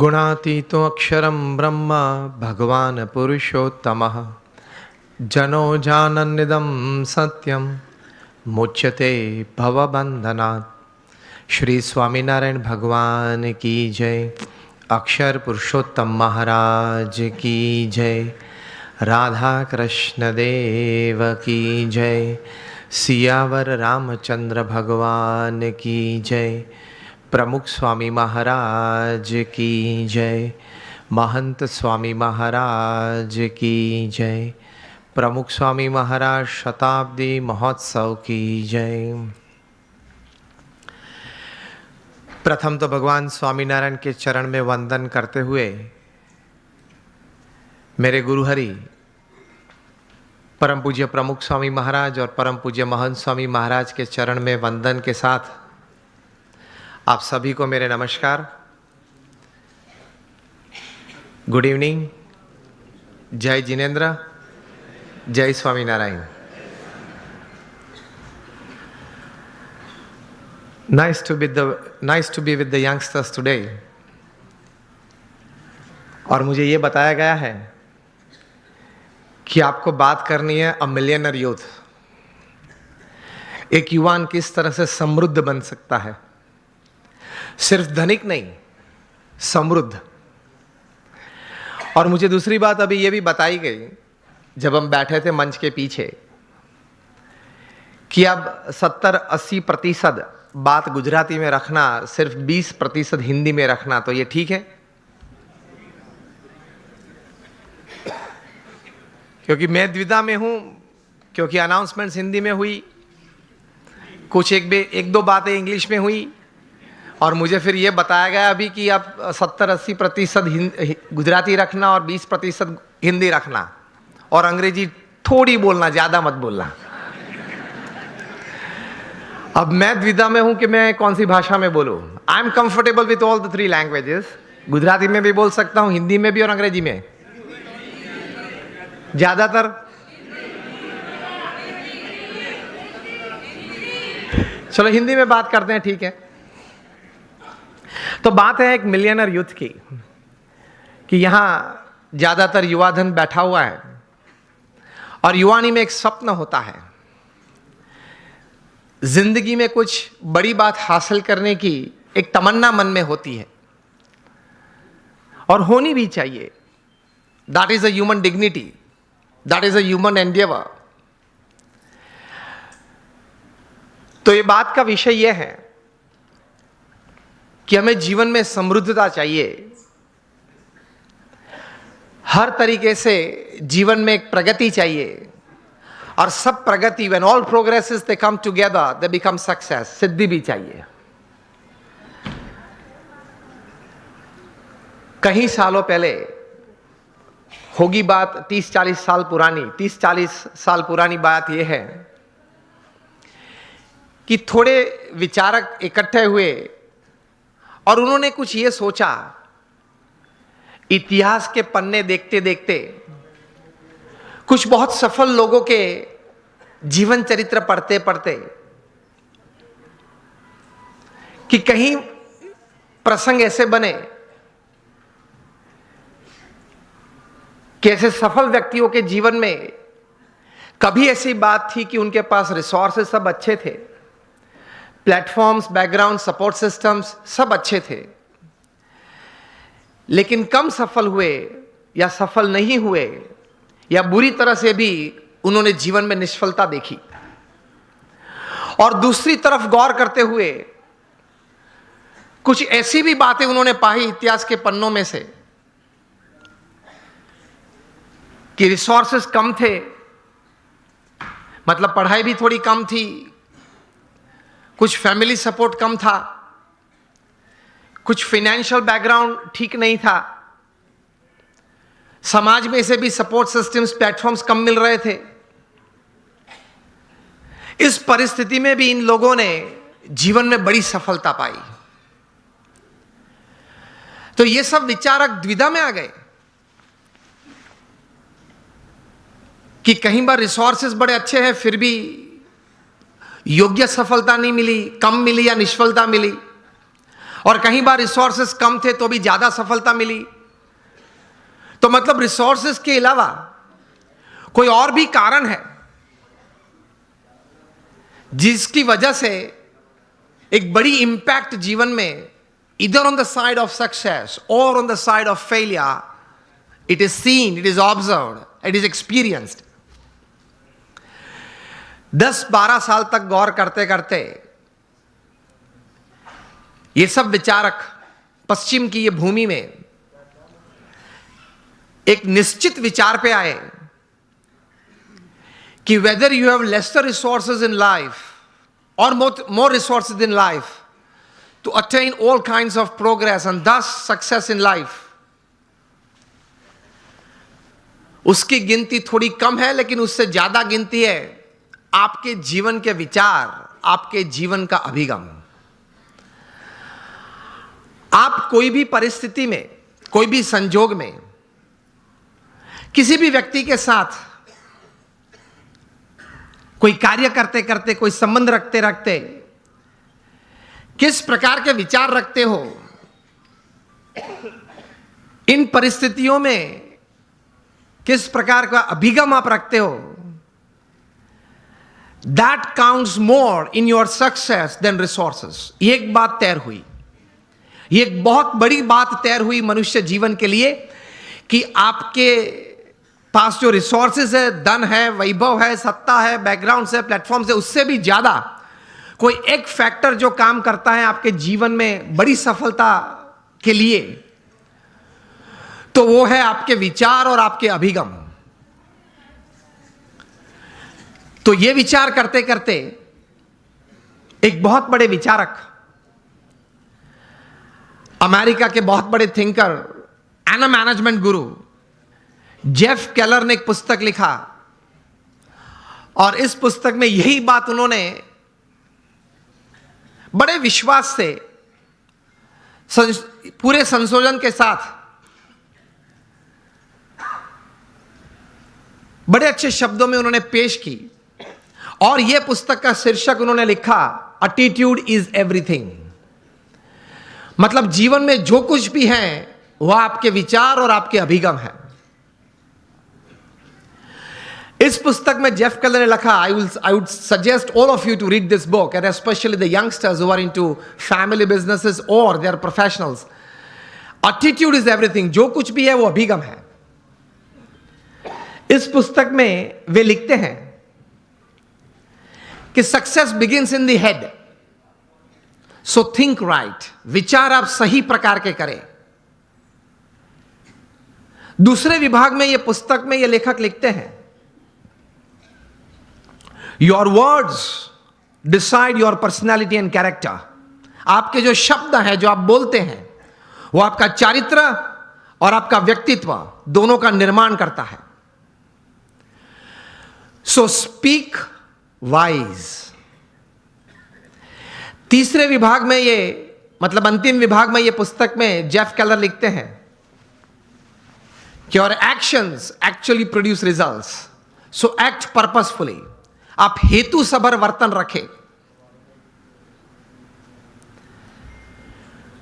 गुणातीतो अक्षरं ब्रह्म भगवान पुरुषोत्तमः जनो जानन्निदं सत्यं मुच्यते भवबंधनात्। श्री स्वामीनारायण भगवान की जय। अक्षर पुरुषोत्तम महाराज की जय। राधा कृष्ण देव की जय। सियावर रामचंद्र भगवान की जय। प्रमुख स्वामी महाराज की जय। महंत स्वामी महाराज की जय। प्रमुख स्वामी महाराज शताब्दी महोत्सव की जय। प्रथम तो भगवान स्वामीनारायण के चरण में वंदन करते हुए मेरे गुरु हरि परम पूज्य प्रमुख स्वामी महाराज और परम पूज्य महंत स्वामी महाराज के चरण में वंदन के साथ आप सभी को मेरे नमस्कार। Good evening. जय जिनेन्द्र। जय Swaminarayan. Nice to be with the youngsters today। और मुझे ये बताया गया है कि आपको बात करनी है अ मिलियनर यूथ। एक युवान किस तरह से समृद्ध बन सकता है, सिर्फ धनिक नहीं, समृद्ध। और मुझे दूसरी बात अभी ये भी बताई गई जब हम बैठे थे मंच के पीछे कि अब 70-80% बात गुजराती में रखना, सिर्फ 20% हिंदी में रखना, तो ये ठीक है? क्योंकि मैं द्विधा में हूं, क्योंकि अनाउंसमेंट्स हिंदी में हुई, कुछ एक दो बातें इंग्लिश में हुई, और मुझे फिर ये बताया गया अभी कि आप 70-80% गुजराती रखना और 20% हिंदी रखना, और अंग्रेजी थोड़ी बोलना, ज्यादा मत बोलना। अब मैं द्विधा में हूं कि मैं कौन सी भाषा में बोलूं। I am comfortable with all the 3 languages. Gujarati में भी बोल सकता हूं, हिंदी में भी और अंग्रेजी में। ज्यादातर चलो हिंदी में बात करते हैं, ठीक है। तो बात है एक मिलियनर यूथ की कि यहां ज्यादातर युवा धन बैठा हुआ है और युवानी में एक स्वप्न होता है, जिंदगी में कुछ बड़ी बात हासिल करने की एक तमन्ना मन में होती है, और होनी भी चाहिए। That is a human dignity, that is a human Endeavour. तो ये बात का विषय यह है कि हमें जीवन में समृद्धता चाहिए, हर तरीके से जीवन में एक प्रगति चाहिए, और सब प्रगति, when all progresses they come together they become success, सिद्धि भी चाहिए। कई सालों पहले होगी बात, 30-40 साल पुरानी, 30-40 साल पुरानी बात यह है कि थोड़े विचारक इकट्ठे हुए और उन्होंने कुछ ये सोचा, इतिहास के पन्ने देखते देखते, कुछ बहुत सफल लोगों के जीवन चरित्र पढ़ते पढ़ते, कि कहीं प्रसंग ऐसे बने कि ऐसे सफल व्यक्तियों के जीवन में कभी ऐसी बात थी कि उनके पास रिसोर्सेस सब अच्छे थे, प्लेटफॉर्म्स, बैकग्राउंड, सपोर्ट सिस्टम्स सब अच्छे थे, लेकिन कम सफल हुए या सफल नहीं हुए, या बुरी तरह से भी उन्होंने जीवन में निष्फलता देखी। और दूसरी तरफ गौर करते हुए कुछ ऐसी भी बातें उन्होंने पाई इतिहास के पन्नों में से कि रिसोर्सेस कम थे, मतलब पढ़ाई भी थोड़ी कम थी, कुछ फैमिली सपोर्ट कम था, कुछ फाइनेंशियल बैकग्राउंड ठीक नहीं था, समाज में से भी सपोर्ट सिस्टम्स, प्लेटफॉर्म्स कम मिल रहे थे। इस परिस्थिति में भी इन लोगों ने जीवन में बड़ी सफलता पाई। तो ये सब विचारक द्विधा में आ गए कि कहीं बार रिसोर्सेस बड़े अच्छे हैं, फिर भी योग्य सफलता नहीं मिली, कम मिली या निष्फलता मिली। और कहीं बार रिसोर्सेस कम थे तो भी ज्यादा सफलता मिली। तो मतलब रिसोर्सेस के अलावा कोई और भी कारण है जिसकी वजह से एक बड़ी इंपैक्ट जीवन में, इधर on the side of success और on the side of failure, it is seen, it is observed, it is experienced. 10-12 साल तक गौर करते करते ये सब विचारक पश्चिम की ये भूमि में एक निश्चित विचार पे आए कि whether you have lesser resources in life और more resources in life to attain all kinds of progress and thus success in life, उसकी गिनती थोड़ी कम है, लेकिन उससे ज्यादा गिनती है आपके जीवन के विचार, आपके जीवन का अभिगम। आप कोई भी परिस्थिति में, कोई भी संजोग में, किसी भी व्यक्ति के साथ कोई कार्य करते करते, कोई संबंध रखते रखते किस प्रकार के विचार रखते हो, इन परिस्थितियों में किस प्रकार का अभिगम आप रखते हो, that counts more in your success than resources. ये एक बात तैर हुई, ये एक बहुत बड़ी बात तैर हुई मनुष्य जीवन के लिए कि आपके पास जो रिसोर्सेज है, धन है, वैभव है, सत्ता है, बैकग्राउंड है, प्लेटफॉर्म है, उससे भी ज्यादा कोई एक फैक्टर जो काम करता है आपके जीवन में बड़ी सफलता के लिए, तो वो है आपके विचार और आपके अभिगम। तो ये विचार करते करते एक बहुत बड़े विचारक, अमेरिका के बहुत बड़े thinker and management Guru Jeff Keller ने एक पुस्तक लिखा, और इस पुस्तक में यही बात उन्होंने बड़े विश्वास से, पूरे संशोधन के साथ, बड़े अच्छे शब्दों में उन्होंने पेश की। और यह पुस्तक का शीर्षक उन्होंने लिखा, एटीट्यूड इज एवरीथिंग। मतलब जीवन में जो कुछ भी है वह आपके विचार और आपके अभिगम है। इस पुस्तक में जेफ केलर ने लिखा, I would suggest all of you to read this book, and specially the youngsters who are into family businesses और they are professionals. Attitude is everything. जो कुछ भी है वो अभिगम है। इस पुस्तक में वे लिखते हैं कि success begins in the head, so think right. विचार आप सही प्रकार के करें। दूसरे विभाग में, यह पुस्तक में ये लेखक लिखते हैं, your words decide your personality and character. आपके जो शब्द हैं, जो आप बोलते हैं, वो आपका चारित्र और आपका व्यक्तित्व दोनों का निर्माण करता है। So speak wise. तीसरे विभाग में ये, मतलब अंतिम विभाग में, ये पुस्तक में जेफ केलर लिखते हैं कि your actions actually produce results, so act purposefully. आप हेतु सभर वर्तन रखें।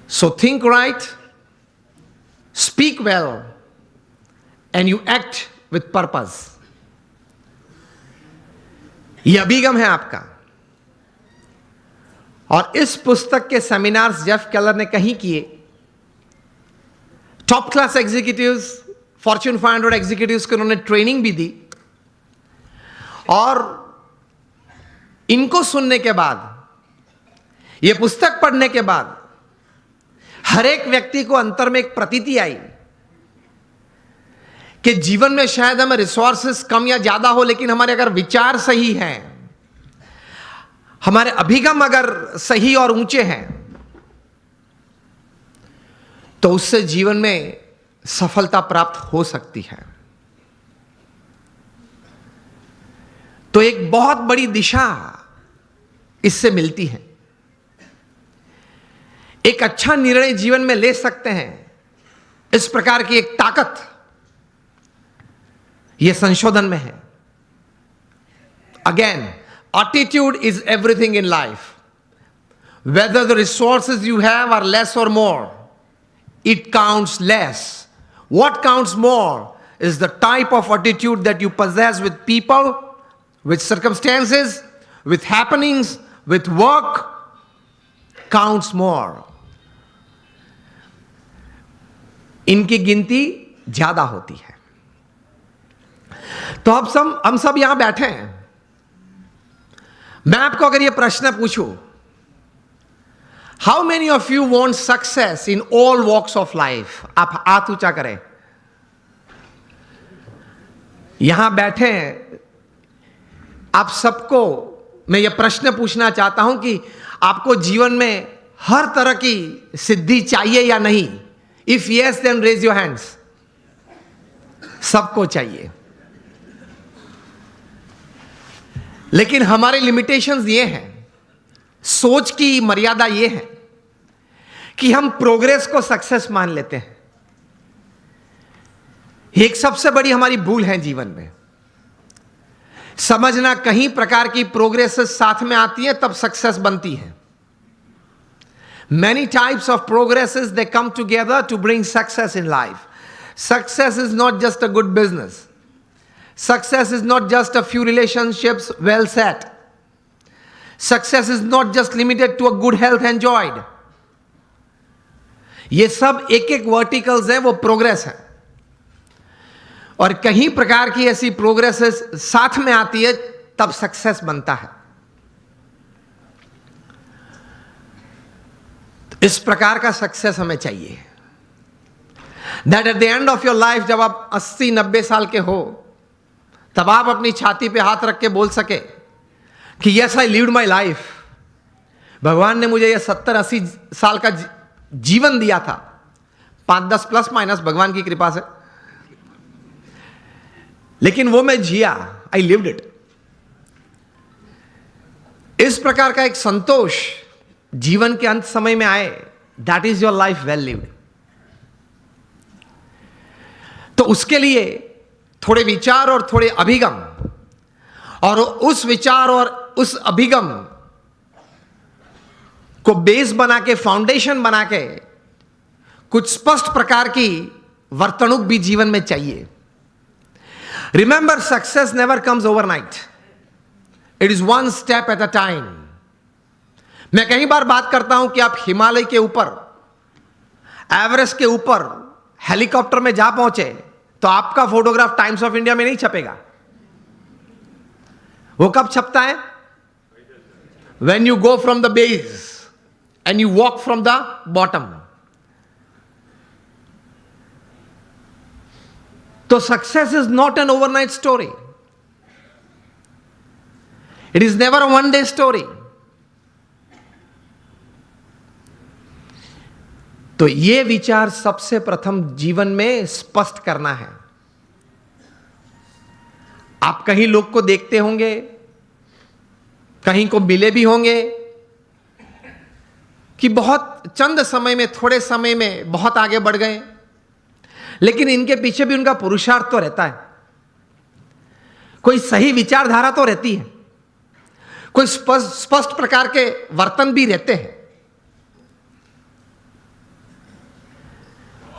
So think right, speak well and you act with purpose. यह अभिगम है आपका। और इस पुस्तक के सेमिनार्स जेफ केलर ने कहीं किए। Top class executives, Fortune 500 executives को उन्होंने ट्रेनिंग भी दी। और इनको सुनने के बाद, यह पुस्तक पढ़ने के बाद, हर एक व्यक्ति को अंतर में एक प्रतीति आई कि जीवन में शायद हमें रिसोर्सेस कम या ज्यादा हो, लेकिन हमारे अगर विचार सही हैं, हमारे अभिगम अगर सही और ऊंचे हैं, तो उससे जीवन में सफलता प्राप्त हो सकती है। तो एक बहुत बड़ी दिशा इससे मिलती है। एक अच्छा निर्णय जीवन में ले सकते हैं। इस प्रकार की एक ताकत यह संशोधन में है। Again, attitude is everything in life. whether the resources you have are less or more, it counts less. What counts more is the type of attitude that you possess with people, with circumstances, with happenings, with work, counts more. इनकी गिनती ज्यादा होती है। तो अब हम सब यहां बैठे हैं। मैं आपको अगर यह प्रश्न पूछूं, how many of you want success in all walks of life, आप हाथ ऊंचा करें। यहां बैठे हैं आप सबको मैं यह प्रश्न पूछना चाहता हूं कि आपको जीवन में हर तरह की सिद्धि चाहिए या नहीं? If yes then raise your hands. सबको चाहिए, लेकिन हमारे लिमिटेशंस ये हैं, सोच की मर्यादा ये है कि हम प्रोग्रेस को सक्सेस मान लेते हैं। एक सबसे बड़ी हमारी भूल है जीवन में, समझना कहीं प्रकार की प्रोग्रेस साथ में आती है तब सक्सेस बनती है। Many types of progresses they come together to bring success in life. Success is not just a good business. Success is not just a few relationships well set. Success is not just limited to a good health enjoyed. ये सब एक एक verticals हैं, वो progress है। और कहीं प्रकार की ऐसी प्रोग्रेसेस साथ में आती है तब सक्सेस बनता है। इस प्रकार का सक्सेस हमें चाहिए, that at the end of your life, जब आप 80-90 साल के हो, तब आप अपनी छाती पे हाथ रख के बोल सके कि yes I lived my life. भगवान ने मुझे यह 70-80 साल का जीवन दिया था, 5-10 प्लस माइनस भगवान की कृपा से, लेकिन वो मैं जिया, आई लिव्ड इट। इस प्रकार का एक संतोष जीवन के अंत समय में आए, that is your life well lived. तो उसके लिए थोड़े विचार और थोड़े अभिगम, और उस विचार और उस अभिगम को बेस बना के, फाउंडेशन बना के, कुछ स्पष्ट प्रकार की वर्तणुक भी जीवन में चाहिए। Remember, success never comes overnight, it is one step at a time. मैं कई बार बात करता हूं कि आप हिमालय के ऊपर, एवरेस्ट के ऊपर हेलीकॉप्टर में जा पहुंचे तो आपका फोटोग्राफ टाइम्स ऑफ इंडिया में नहीं छपेगा। वो कब छपता है? When you go from the base and you walk from the bottom. तो success is not an overnight story, it is never a one day story. तो यह विचार सबसे प्रथम जीवन में स्पष्ट करना है। आप कहीं लोग को देखते होंगे, कहीं को मिले भी होंगे कि बहुत चंद समय में, थोड़े समय में बहुत आगे बढ़ गए, लेकिन इनके पीछे भी उनका पुरुषार्थ तो रहता है। कोई सही विचारधारा तो रहती है, कोई स्पष्ट प्रकार के वर्तन भी रहते हैं।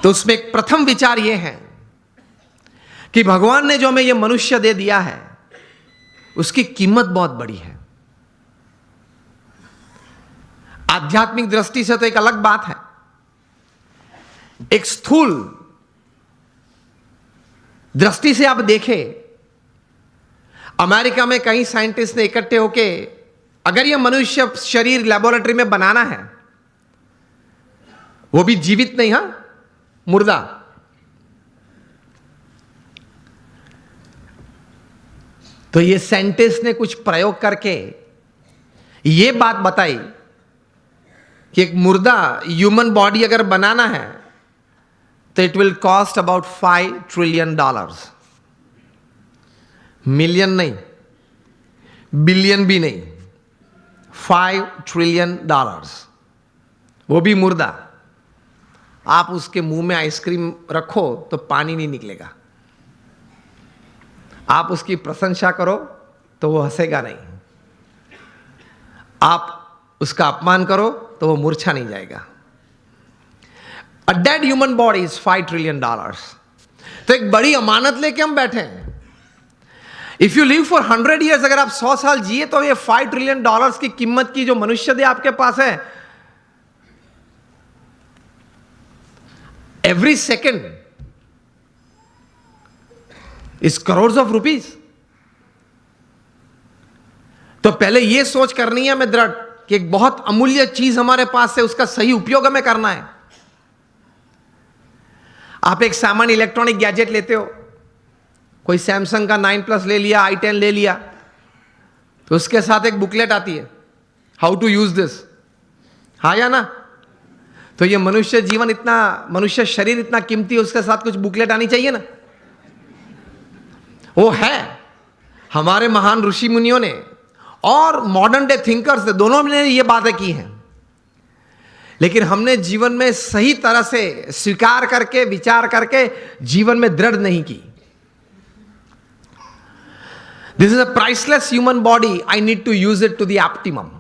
तो उसमें एक प्रथम विचार यह है कि भगवान ने जो हमें यह मनुष्य दे दिया है, उसकी कीमत बहुत बड़ी है। आध्यात्मिक दृष्टि से तो एक अलग बात है, एक स्थूल दृष्टि से आप देखें, अमेरिका में कई साइंटिस्ट ने इकट्ठे होके, अगर यह मनुष्य शरीर लेबोरेटरी में बनाना है, वो भी जीवित नहीं, हां, मुर्दा, तो ये साइंटिस्ट ने कुछ प्रयोग करके ये बात बताई कि एक मुर्दा ह्यूमन बॉडी अगर बनाना है तो it will cost about $5 trillion. Million नहीं, बिलियन भी नहीं, $5 ट्रिलियन, वो भी मुर्दा। आप उसके मुंह में आइसक्रीम रखो तो पानी नहीं निकलेगा, आप उसकी प्रशंसा करो तो वो हंसेगा नहीं, आप उसका अपमान करो तो वो मूर्छा नहीं जाएगा। A dead human body is $5 trillion. तो एक बड़ी अमानत लेके हम बैठे हैं। If you live for 100 years, अगर आप 100 साल जिए तो ये $5 ट्रिलियन की कीमत की जो मनुष्य दे आपके पास है, every second is crores of rupees. तो पहले ये सोच करनी है हमें दृढ़ कि एक बहुत अमूल्य चीज हमारे पास है, उसका सही उपयोग हमें करना है। आप एक सामान्य इलेक्ट्रॉनिक गैजेट लेते हो, कोई सैमसंग का 9+ ले लिया, i10 ले लिया, तो उसके साथ एक बुकलेट आती है, हाउ टू यूज दिस, हाँ या ना? तो ये मनुष्य जीवन इतना, मनुष्य शरीर इतना कीमती है, उसके साथ कुछ बुकलेट आनी चाहिए ना। वो है। हमारे महान ऋषि मुनियों ने और मॉडर्न डे थिंकर्स ने, दोनों ने ये बातें की हैं, लेकिन हमने जीवन में सही तरह से स्वीकार करके, विचार करके जीवन में दृढ़ नहीं की। This is a priceless human body, I need to use it to the optimum.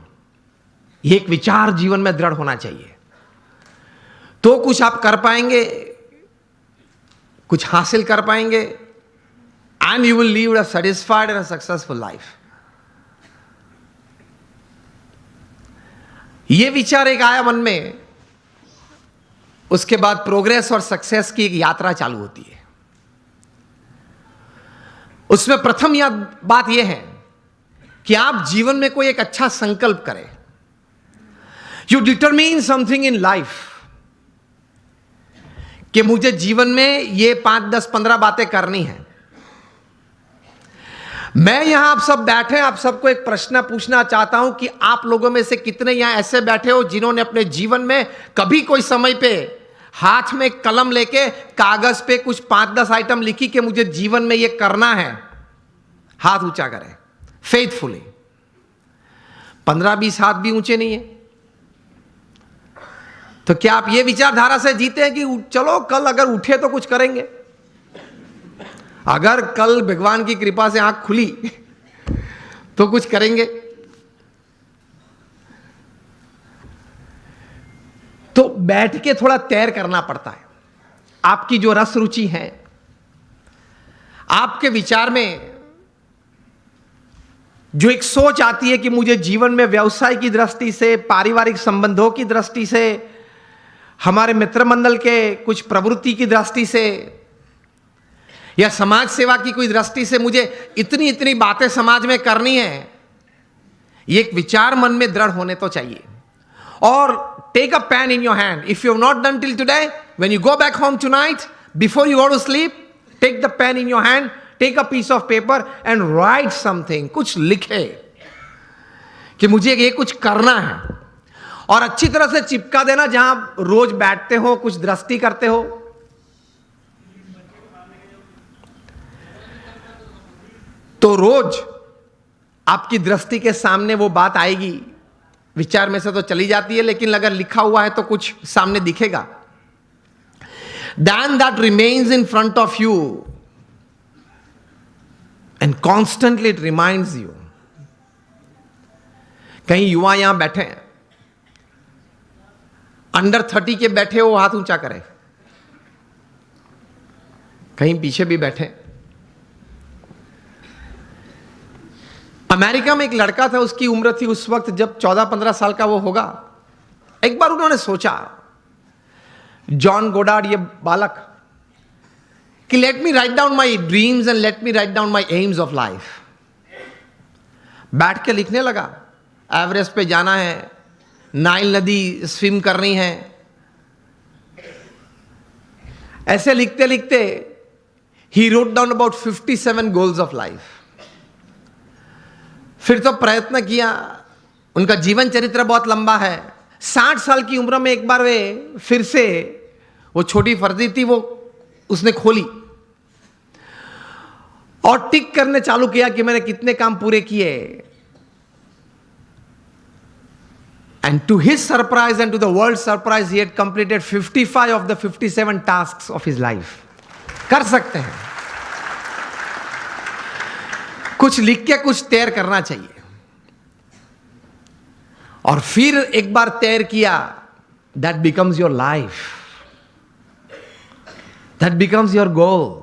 ये एक विचार जीवन में दृढ़ होना चाहिए, तो कुछ आप कर पाएंगे, कुछ हासिल कर पाएंगे, and you will leave a satisfied and a successful life. ये विचार एक आया मन में, उसके बाद प्रोग्रेस और सक्सेस की एक यात्रा चालू होती है। उसमें प्रथम बात यह है कि आप जीवन में कोई एक अच्छा संकल्प करें। You determine something in life कि मुझे जीवन में ये 5, 10, 15 बातें करनी है। मैं यहां आप सब बैठे हैं, आप सबको एक प्रश्न पूछना चाहता हूं कि आप लोगों में से कितने यहां ऐसे बैठे हो जिन्होंने अपने जीवन में कभी कोई समय पे हाथ में कलम लेके कागज पे कुछ 5-10 आइटम लिखी कि मुझे जीवन में ये करना है? हाथ ऊंचा करें फेथफुली। 15-20 हाथ भी ऊंचे नहीं है। तो क्या आप ये विचारधारा से जीते हैं कि चलो कल अगर उठे तो कुछ करेंगे? अगर कल भगवान की कृपा से आंख खुली तो कुछ करेंगे? तो बैठ के थोड़ा तैर करना पड़ता है। आपकी जो रस रुचि है, आपके विचार में जो एक सोच आती है कि मुझे जीवन में व्यवसाय की दृष्टि से, पारिवारिक संबंधों की दृष्टि से, हमारे मित्र मंडल के कुछ प्रवृत्ति की दृष्टि से, या समाज सेवा की कोई दृष्टि से मुझे इतनी इतनी बातें समाज में करनी है, ये एक विचार मन में दृढ़ होने तो चाहिए। और take a pen in your hand. If you have not done till today, when you go back home tonight, before you go to sleep, take the pen in your hand, take a piece of paper and write something. कुछ लिखे कि मुझे ये कुछ करना है, और अच्छी तरह से चिपका देना जहां रोज बैठते हो, कुछ दृष्टि करते हो। तो रोज आपकी दृष्टि के सामने वो बात आएगी। विचार में से तो चली जाती है, लेकिन अगर लिखा हुआ है तो कुछ सामने दिखेगा। Then that remains in front of you and constantly it reminds you. कहीं युवा यहां बैठे हैं, अंडर 30 के बैठे हो, हाथ ऊंचा करें। कहीं पीछे भी बैठे। अमेरिका में एक लड़का था, उसकी उम्र थी उस वक्त जब 14-15 साल का वो होगा। एक बार उन्होंने सोचा, जॉन गोडार्ड ये बालक, कि let me write down my dreams and let me write down my AIIMS of life. बैठ के लिखने लगा। एवरेस्ट पे जाना है, नाइल नदी स्विम करनी है। ऐसे लिखते लिखते he wrote down about 57 goals of life. फिर तो प्रयत्न किया। उनका जीवन चरित्र बहुत लंबा है। 60 साल की उम्र में एक बार वे फिर से, वो छोटी फर्जी थी, वो उसने खोली और टिक करने चालू किया कि मैंने कितने काम पूरे किए। And to his surprise and to the world surprise, he had completed 55 of the 57 tasks of his life. कर सकते हैं। कुछ लिख के कुछ तैयार करना चाहिए। और फिर एक बार तैर किया, that becomes your life, that becomes your goal.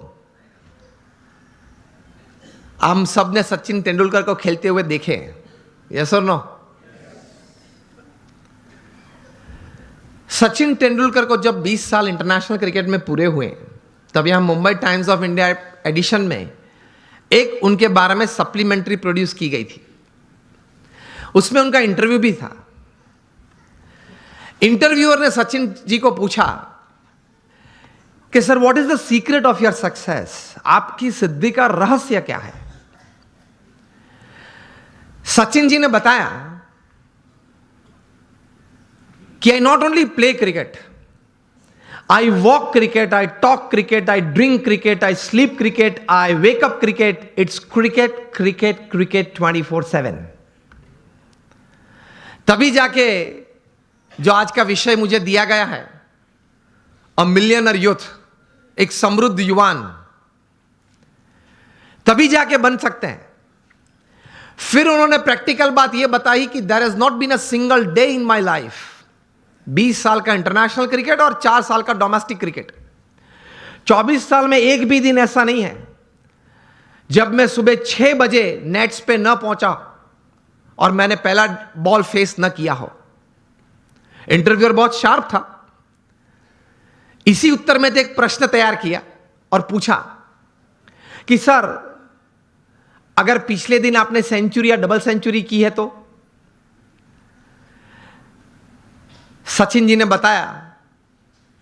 हम सब ने सचिन तेंदुलकर को खेलते हुए देखे, यस और नो? सचिन तेंदुलकर को जब 20 साल इंटरनेशनल क्रिकेट में पूरे हुए, तब यहां Mumbai Times of India edition में एक उनके बारे में सप्लीमेंट्री प्रोड्यूस की गई थी। उसमें उनका इंटरव्यू भी था। इंटरव्यूअर ने सचिन जी को पूछा कि sir, what is the secret of your success? आपकी सिद्धि का रहस्य क्या है? सचिन जी ने बताया कि I not only play cricket, I walk cricket, I talk cricket, I drink cricket, I sleep cricket, I wake up cricket. It's cricket, cricket, cricket 24/7. तभी जाके जो आज का विषय मुझे दिया गया है, अ मिलियनर यूथ, एक समृद्ध युवान, तभी जाके बन सकते हैं। फिर उन्होंने प्रैक्टिकल बात यह बताई कि there has not been a single day in my life, 20 साल का इंटरनेशनल क्रिकेट और 4 साल का डोमेस्टिक क्रिकेट, 24 साल में एक भी दिन ऐसा नहीं है जब मैं सुबह 6 बजे नेट्स पे न पहुंचा और मैंने पहला बॉल फेस न किया हो। इंटरव्यूअर बहुत शार्प था। इसी उत्तर में एक प्रश्न तैयार किया और पूछा कि सर, अगर पिछले दिन आपने सेंचुरी या डबल सेंचुरी की है तो? सचिन जी ने बताया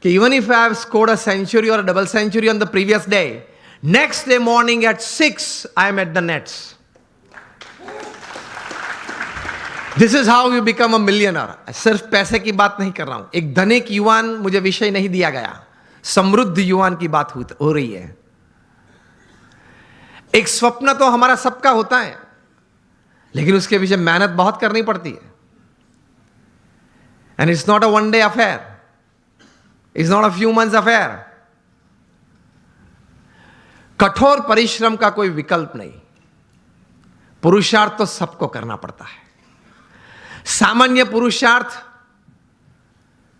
कि even if I have scored a century और double century on the previous day, next day morning at 6 I am at the nets. This is how you become a millionaire. सिर्फ पैसे की बात नहीं कर रहा हूं, एक धनिक युवान मुझे विषय नहीं दिया गया, समृद्ध युवान की बात हो रही है। एक स्वप्न तो हमारा सबका होता है, लेकिन उसके पीछे मेहनत बहुत करनी पड़ती है। And it's not a one-day affair. It's not a few months affair. कठोर परिश्रम का कोई विकल्प नहीं। पुरुषार्थ तो सबको करना पड़ता है। सामान्य पुरुषार्थ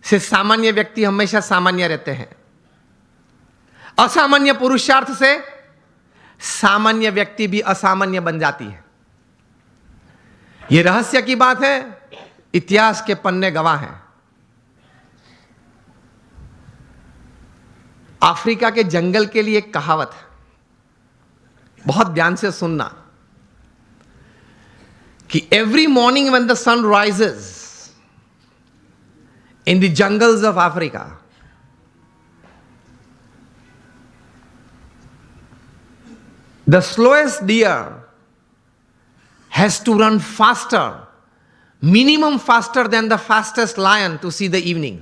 से सामान्य व्यक्ति हमेशा सामान्य रहते हैं। असामान्य पुरुषार्थ से सामान्य व्यक्ति भी असामान्य बन जाती है। यह रहस्य की बात है, इतिहास के पन्ने गवाह हैं। अफ्रीका के जंगल के लिए एक कहावत है, बहुत ध्यान से सुनना, कि every morning when the sun rises in the jungles of Africa, the slowest deer has to run faster, minimum faster than the fastest lion to see the evening.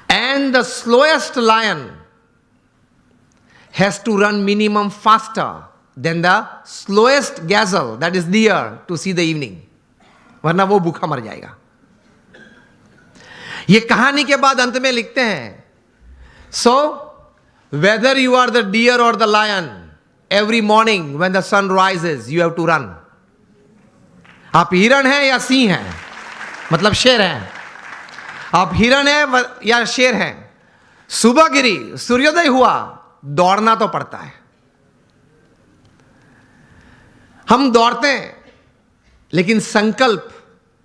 And the slowest lion has to run minimum faster than the slowest gazelle, that is deer, to see the evening. वरना वो भूखा मर जाएगा। ये कहानी के बाद अंत में लिखते हैं, so whether you are the deer or the lion, every morning when the sun rises you have to run. आप हिरण हैं या सिंह हैं, मतलब शेर हैं, आप हिरण हैं या शेर हैं, सुबह गिरी, सूर्योदय हुआ, दौड़ना तो पड़ता है। हम दौड़ते हैं, लेकिन संकल्प,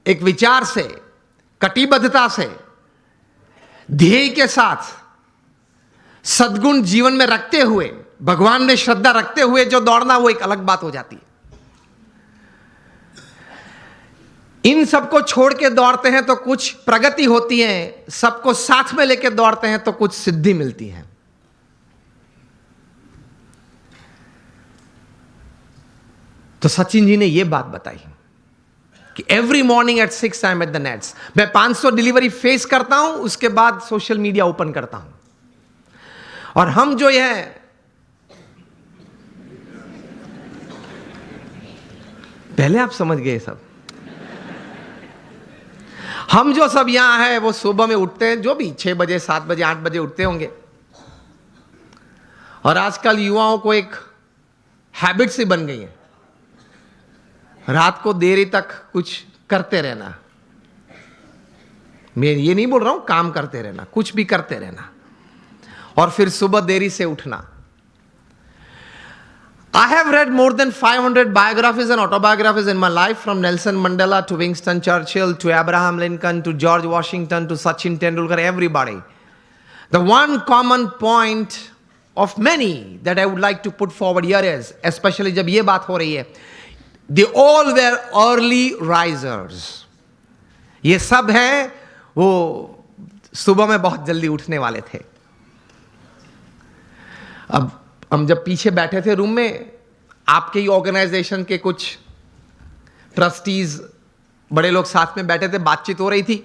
एक विचार से, कटिबद्धता से, ध्येय के साथ, सद्गुण जीवन में रखते हुए, भगवान में श्रद्धा रखते हुए जो दौड़ना, वो एक अलग बात हो जाती है। इन सबको छोड़ के दौड़ते हैं तो कुछ प्रगति होती है, सबको साथ में लेके दौड़ते हैं तो कुछ सिद्धि मिलती है। तो सचिन जी ने यह बात बताई कि every morning at 6 I am at the nets. मैं 500 डिलीवरी फेस करता हूं, उसके बाद सोशल मीडिया ओपन करता हूं। और हम जो है पहले आप समझ गए सब, हम जो सब यहां हैं वो सुबह में उठते हैं, जो भी 6 बजे 7 बजे 8 बजे उठते होंगे। और आजकल युवाओं को एक हैबिट सी बन गई है, रात को देरी तक कुछ करते रहना, मैं ये नहीं बोल रहा हूं काम करते रहना, कुछ भी करते रहना, और फिर सुबह देरी से उठना। I have read more than 500 biographies and autobiographies in my life, from Nelson Mandela to Winston Churchill to Abraham Lincoln to George Washington to Sachin Tendulkar, everybody. The one common point of many that I would like to put forward here is, especially जब ये बात हो रही है, they all were early risers. ये सब हैं वो सुबह में बहुत जल्दी उठने वाले थे। अब हम जब पीछे बैठे थे रूम में, आपके ही ऑर्गेनाइजेशन के कुछ ट्रस्टीज बड़े लोग साथ में बैठे थे, बातचीत हो रही थी।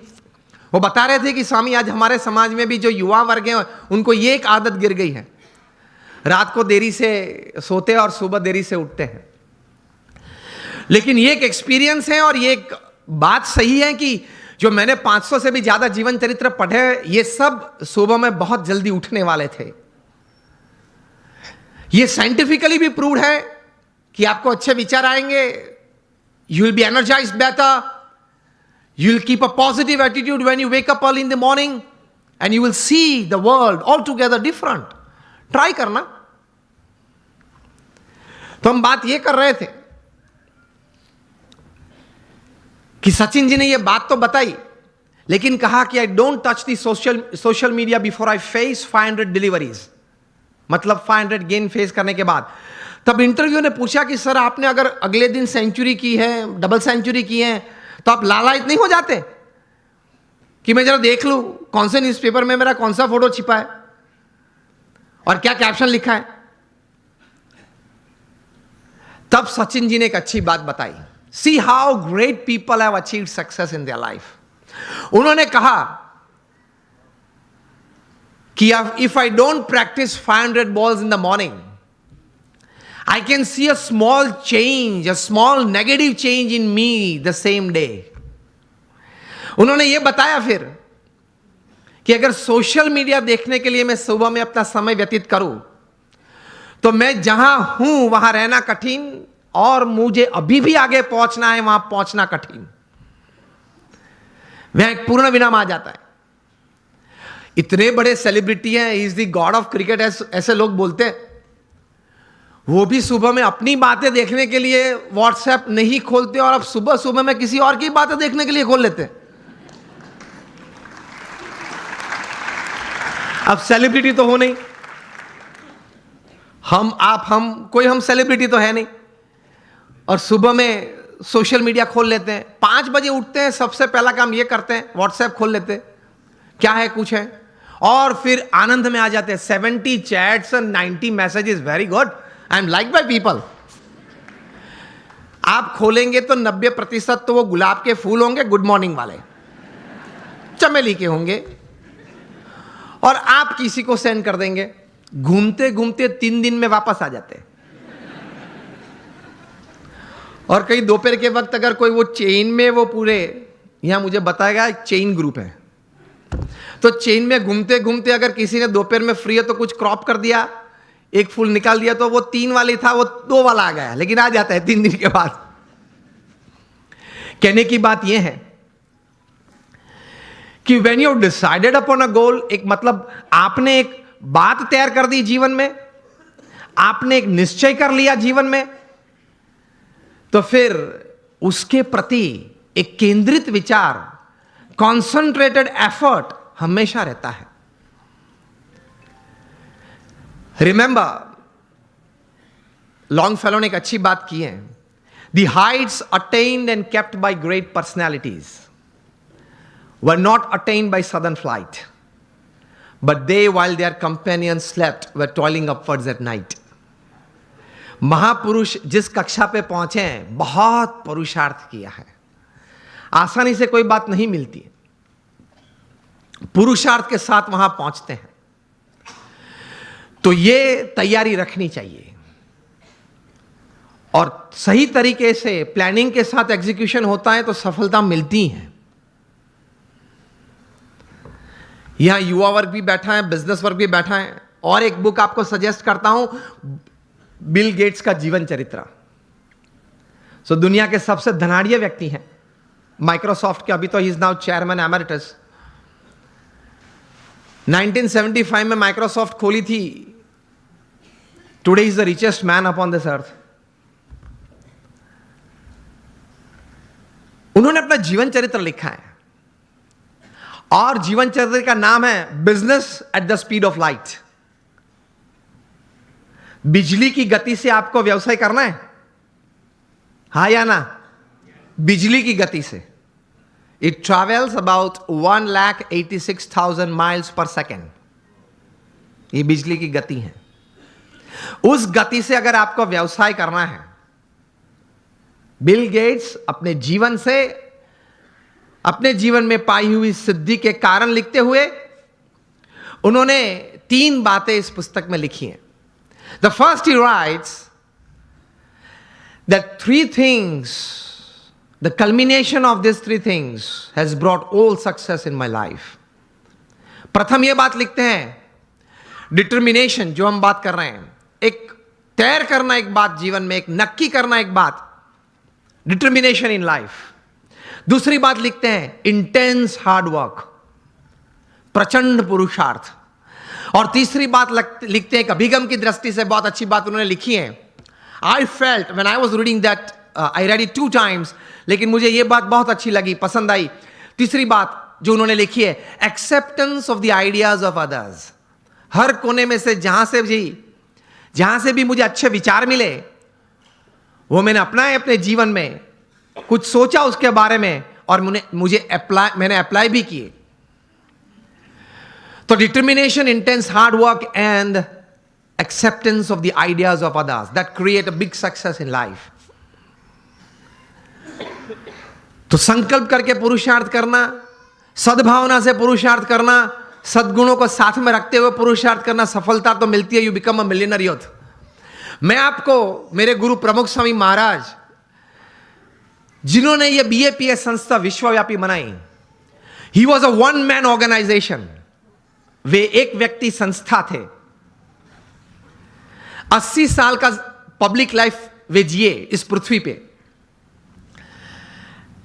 वो बता रहे थे कि स्वामी आज हमारे समाज में भी जो युवा वर्ग हैं उनको ये एक आदत गिर गई है, रात को देरी से सोते हैं और सुबह देरी से उठते हैं। लेकिन ये एक एक्सपीरियंस है और ये एक बात सही है कि जो मैंने 500 से भी ज्यादा जीवन चरित्र पढ़े, ये सब सुबह में बहुत जल्दी उठने वाले थे। ये साइंटिफिकली भी प्रूव्ड है कि आपको अच्छे विचार आएंगे, you will be energised better, you will keep a positive attitude when you wake up early in the morning and you will see the world altogether different. Try करना। तो हम बात ये कर रहे थे कि सचिन जी ने ये बात तो बताई, लेकिन कहा कि I don't touch the social media before I face 500 deliveries, मतलब 500 गेन फेस करने के बाद। तब इंटरव्यू ने पूछा कि सर आपने अगर अगले दिन सेंचुरी की है, डबल सेंचुरी की है, तो आप लालायित नहीं हो जाते कि मैं जरा देख लूं कौन से न्यूज़पेपर में मेरा कौन सा फोटो छिपा है और क्या कैप्शन लिखा है? तब सचिन जी ने एक अच्छी बात बताई। See how great people have achieved success in their life. उन्होंने कहा कि if I don't practice 500 balls in the morning, I can see a small change, a small negative change in me the same day. उन्होंने ये बताया फिर कि अगर social media देखने के लिए मैं सुबह में अपना समय व्यतीत करूं, तो मैं जहां हूं वहां रहना कठिन और मुझे अभी भी आगे पहुंचना है, वहां पहुंचना कठिन। वह एक पूर्ण विराम आ जाता है। इतने बड़े सेलिब्रिटी हैं, he is the God of cricket ऐसे लोग बोलते हैं, वो भी सुबह में अपनी बातें देखने के लिए व्हाट्सएप नहीं खोलते और अब सुबह सुबह में किसी और की बातें देखने के लिए खोल लेते हैं। अब सेलिब्रिटी तो हो नहीं, हम कोई हम सेलिब्रिटी तो है नहीं, और सुबह में सोशल मीडिया खोल लेते हैं। 5 बजे उठते हैं, सबसे पहला काम ये करते हैं व्हाट्सएप खोल लेते हैं, क्या है कुछ है, और फिर आनंद में आ जाते हैं। 70 chats and 90 messages, very good, I am like by people. आप खोलेंगे तो 90% तो वो गुलाब के फूल होंगे, गुड मॉर्निंग वाले, चमेली के होंगे, और आप किसी को सेंड कर देंगे। घूमते घूमते 3 दिन में वापस आ जाते हैं। और कहीं दोपहर के वक्त अगर कोई वो चेन में, वो पूरे यहां मुझे बताएगा चेन ग्रुप है, तो चेन में घूमते घूमते अगर किसी ने दोपहर में फ्री है तो कुछ क्रॉप कर दिया, एक फूल निकाल दिया, तो वो 3 वाली था वो 2 वाला आ गया, लेकिन आ जाता है 3 दिन के बाद। कहने की बात यह है कि when you decided upon a goal, एक मतलब आपने एक बात तैयार कर दी जीवन में, आपने एक निश्चय कर लिया जीवन में, तो फिर उसके प्रति एक केंद्रित विचार, कॉन्सेंट्रेटेड एफर्ट हमेशा रहता है। रिमेंबर, लॉन्गफेलो ने एक अच्छी बात की है, the Heights attend and kept bye great personalities were not attained by sudden flight, but they, while their companions slept, were toiling upwards at night. महापुरुष जिस कक्षा पे पहुंचे हैं, बहुत पुरुषार्थ किया है। आसानी से कोई बात नहीं मिलती, पुरुषार्थ के साथ वहां पहुंचते हैं। तो ये तैयारी रखनी चाहिए, और सही तरीके से प्लानिंग के साथ एग्जीक्यूशन होता है तो सफलता मिलती है। यहां युवा वर्ग भी बैठा है, बिजनेस वर्ग भी बैठा है, और एक बुक आपको सजेस्ट करता हूं, बिल गेट्स का जीवन चरित्र। सो दुनिया के सबसे धनाढ़िया व्यक्ति हैं माइक्रोसॉफ्ट के, अभी तो he is now chairman emeritus. 1975 में माइक्रोसॉफ्ट खोली थी। Today is the richest man upon this earth. उन्होंने अपना जीवन चरित्र लिखा है और जीवन चरित्र का नाम है business at the speed of light. बिजली की गति से आपको व्यवसाय करना है, हा या ना? बिजली की गति से। It travels about 1,86,000 miles per second. ये बिजली की गति है। उस गति से अगर आपको व्यवसाय करना है, बिल गेट्स अपने जीवन से, अपने जीवन में पाई हुई सिद्धि के कारण लिखते हुए उन्होंने 3 बातें इस पुस्तक में लिखी हैं। The first he rights that 3 things, the culmination of these 3 things has brought all success in my life. प्रथम यह बात लिखते हैं, डिटर्मिनेशन, जो हम बात कर रहे हैं, एक तैर करना एक बात जीवन में, एक नक्की करना एक बात, डिटर्मिनेशन इन लाइफ। दूसरी बात लिखते हैं, इंटेंस हार्ड वर्क, प्रचंड पुरुषार्थ। और तीसरी बात लिखते हैं, एक अभिगम की दृष्टि से बहुत अच्छी बात उन्होंने लिखी है। I felt when I was reading that, I read it 2 times, लेकिन मुझे यह बात बहुत अच्छी लगी, पसंद आई। तीसरी बात जो उन्होंने लिखी है, acceptance of the ideas of others. हर कोने में से जहां से भी मुझे अच्छे विचार मिले, वो मैंने अपनाए अपने जीवन में, कुछ सोचा उसके बारे में और मैंने अप्लाई भी किए। तो determination, intense hard work and acceptance of the ideas of others, that create a big success in life. तो संकल्प करके पुरुषार्थ करना, सद्भावना से पुरुषार्थ करना, सद्गुणों को साथ में रखते हुए पुरुषार्थ करना, सफलता तो मिलती है। You become a millionaire youth. मैं आपको मेरे गुरु प्रमुख स्वामी महाराज, जिन्होंने ये BAPS संस्था विश्वव्यापी बनाई, ही वॉज अ 1 man ऑर्गेनाइजेशन। वे एक व्यक्ति संस्था थे। 80 साल का पब्लिक लाइफ वे जिए इस पृथ्वी पे।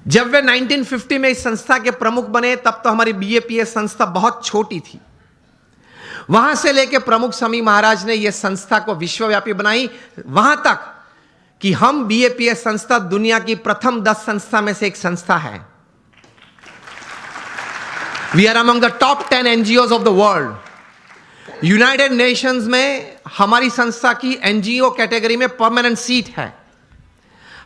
जब वे 1950 में इस संस्था के प्रमुख बने, तब तो हमारी BAPS संस्था बहुत छोटी थी। वहां से लेकर प्रमुख स्वामी महाराज ने यह संस्था को विश्वव्यापी बनाई, वहां तक कि हम BAPS संस्था दुनिया की प्रथम 10 संस्था में से एक संस्था है। We are among the top 10 NGOs of the world. United Nations में हमारी संस्था की NGO कैटेगरी में परमानेंट सीट है।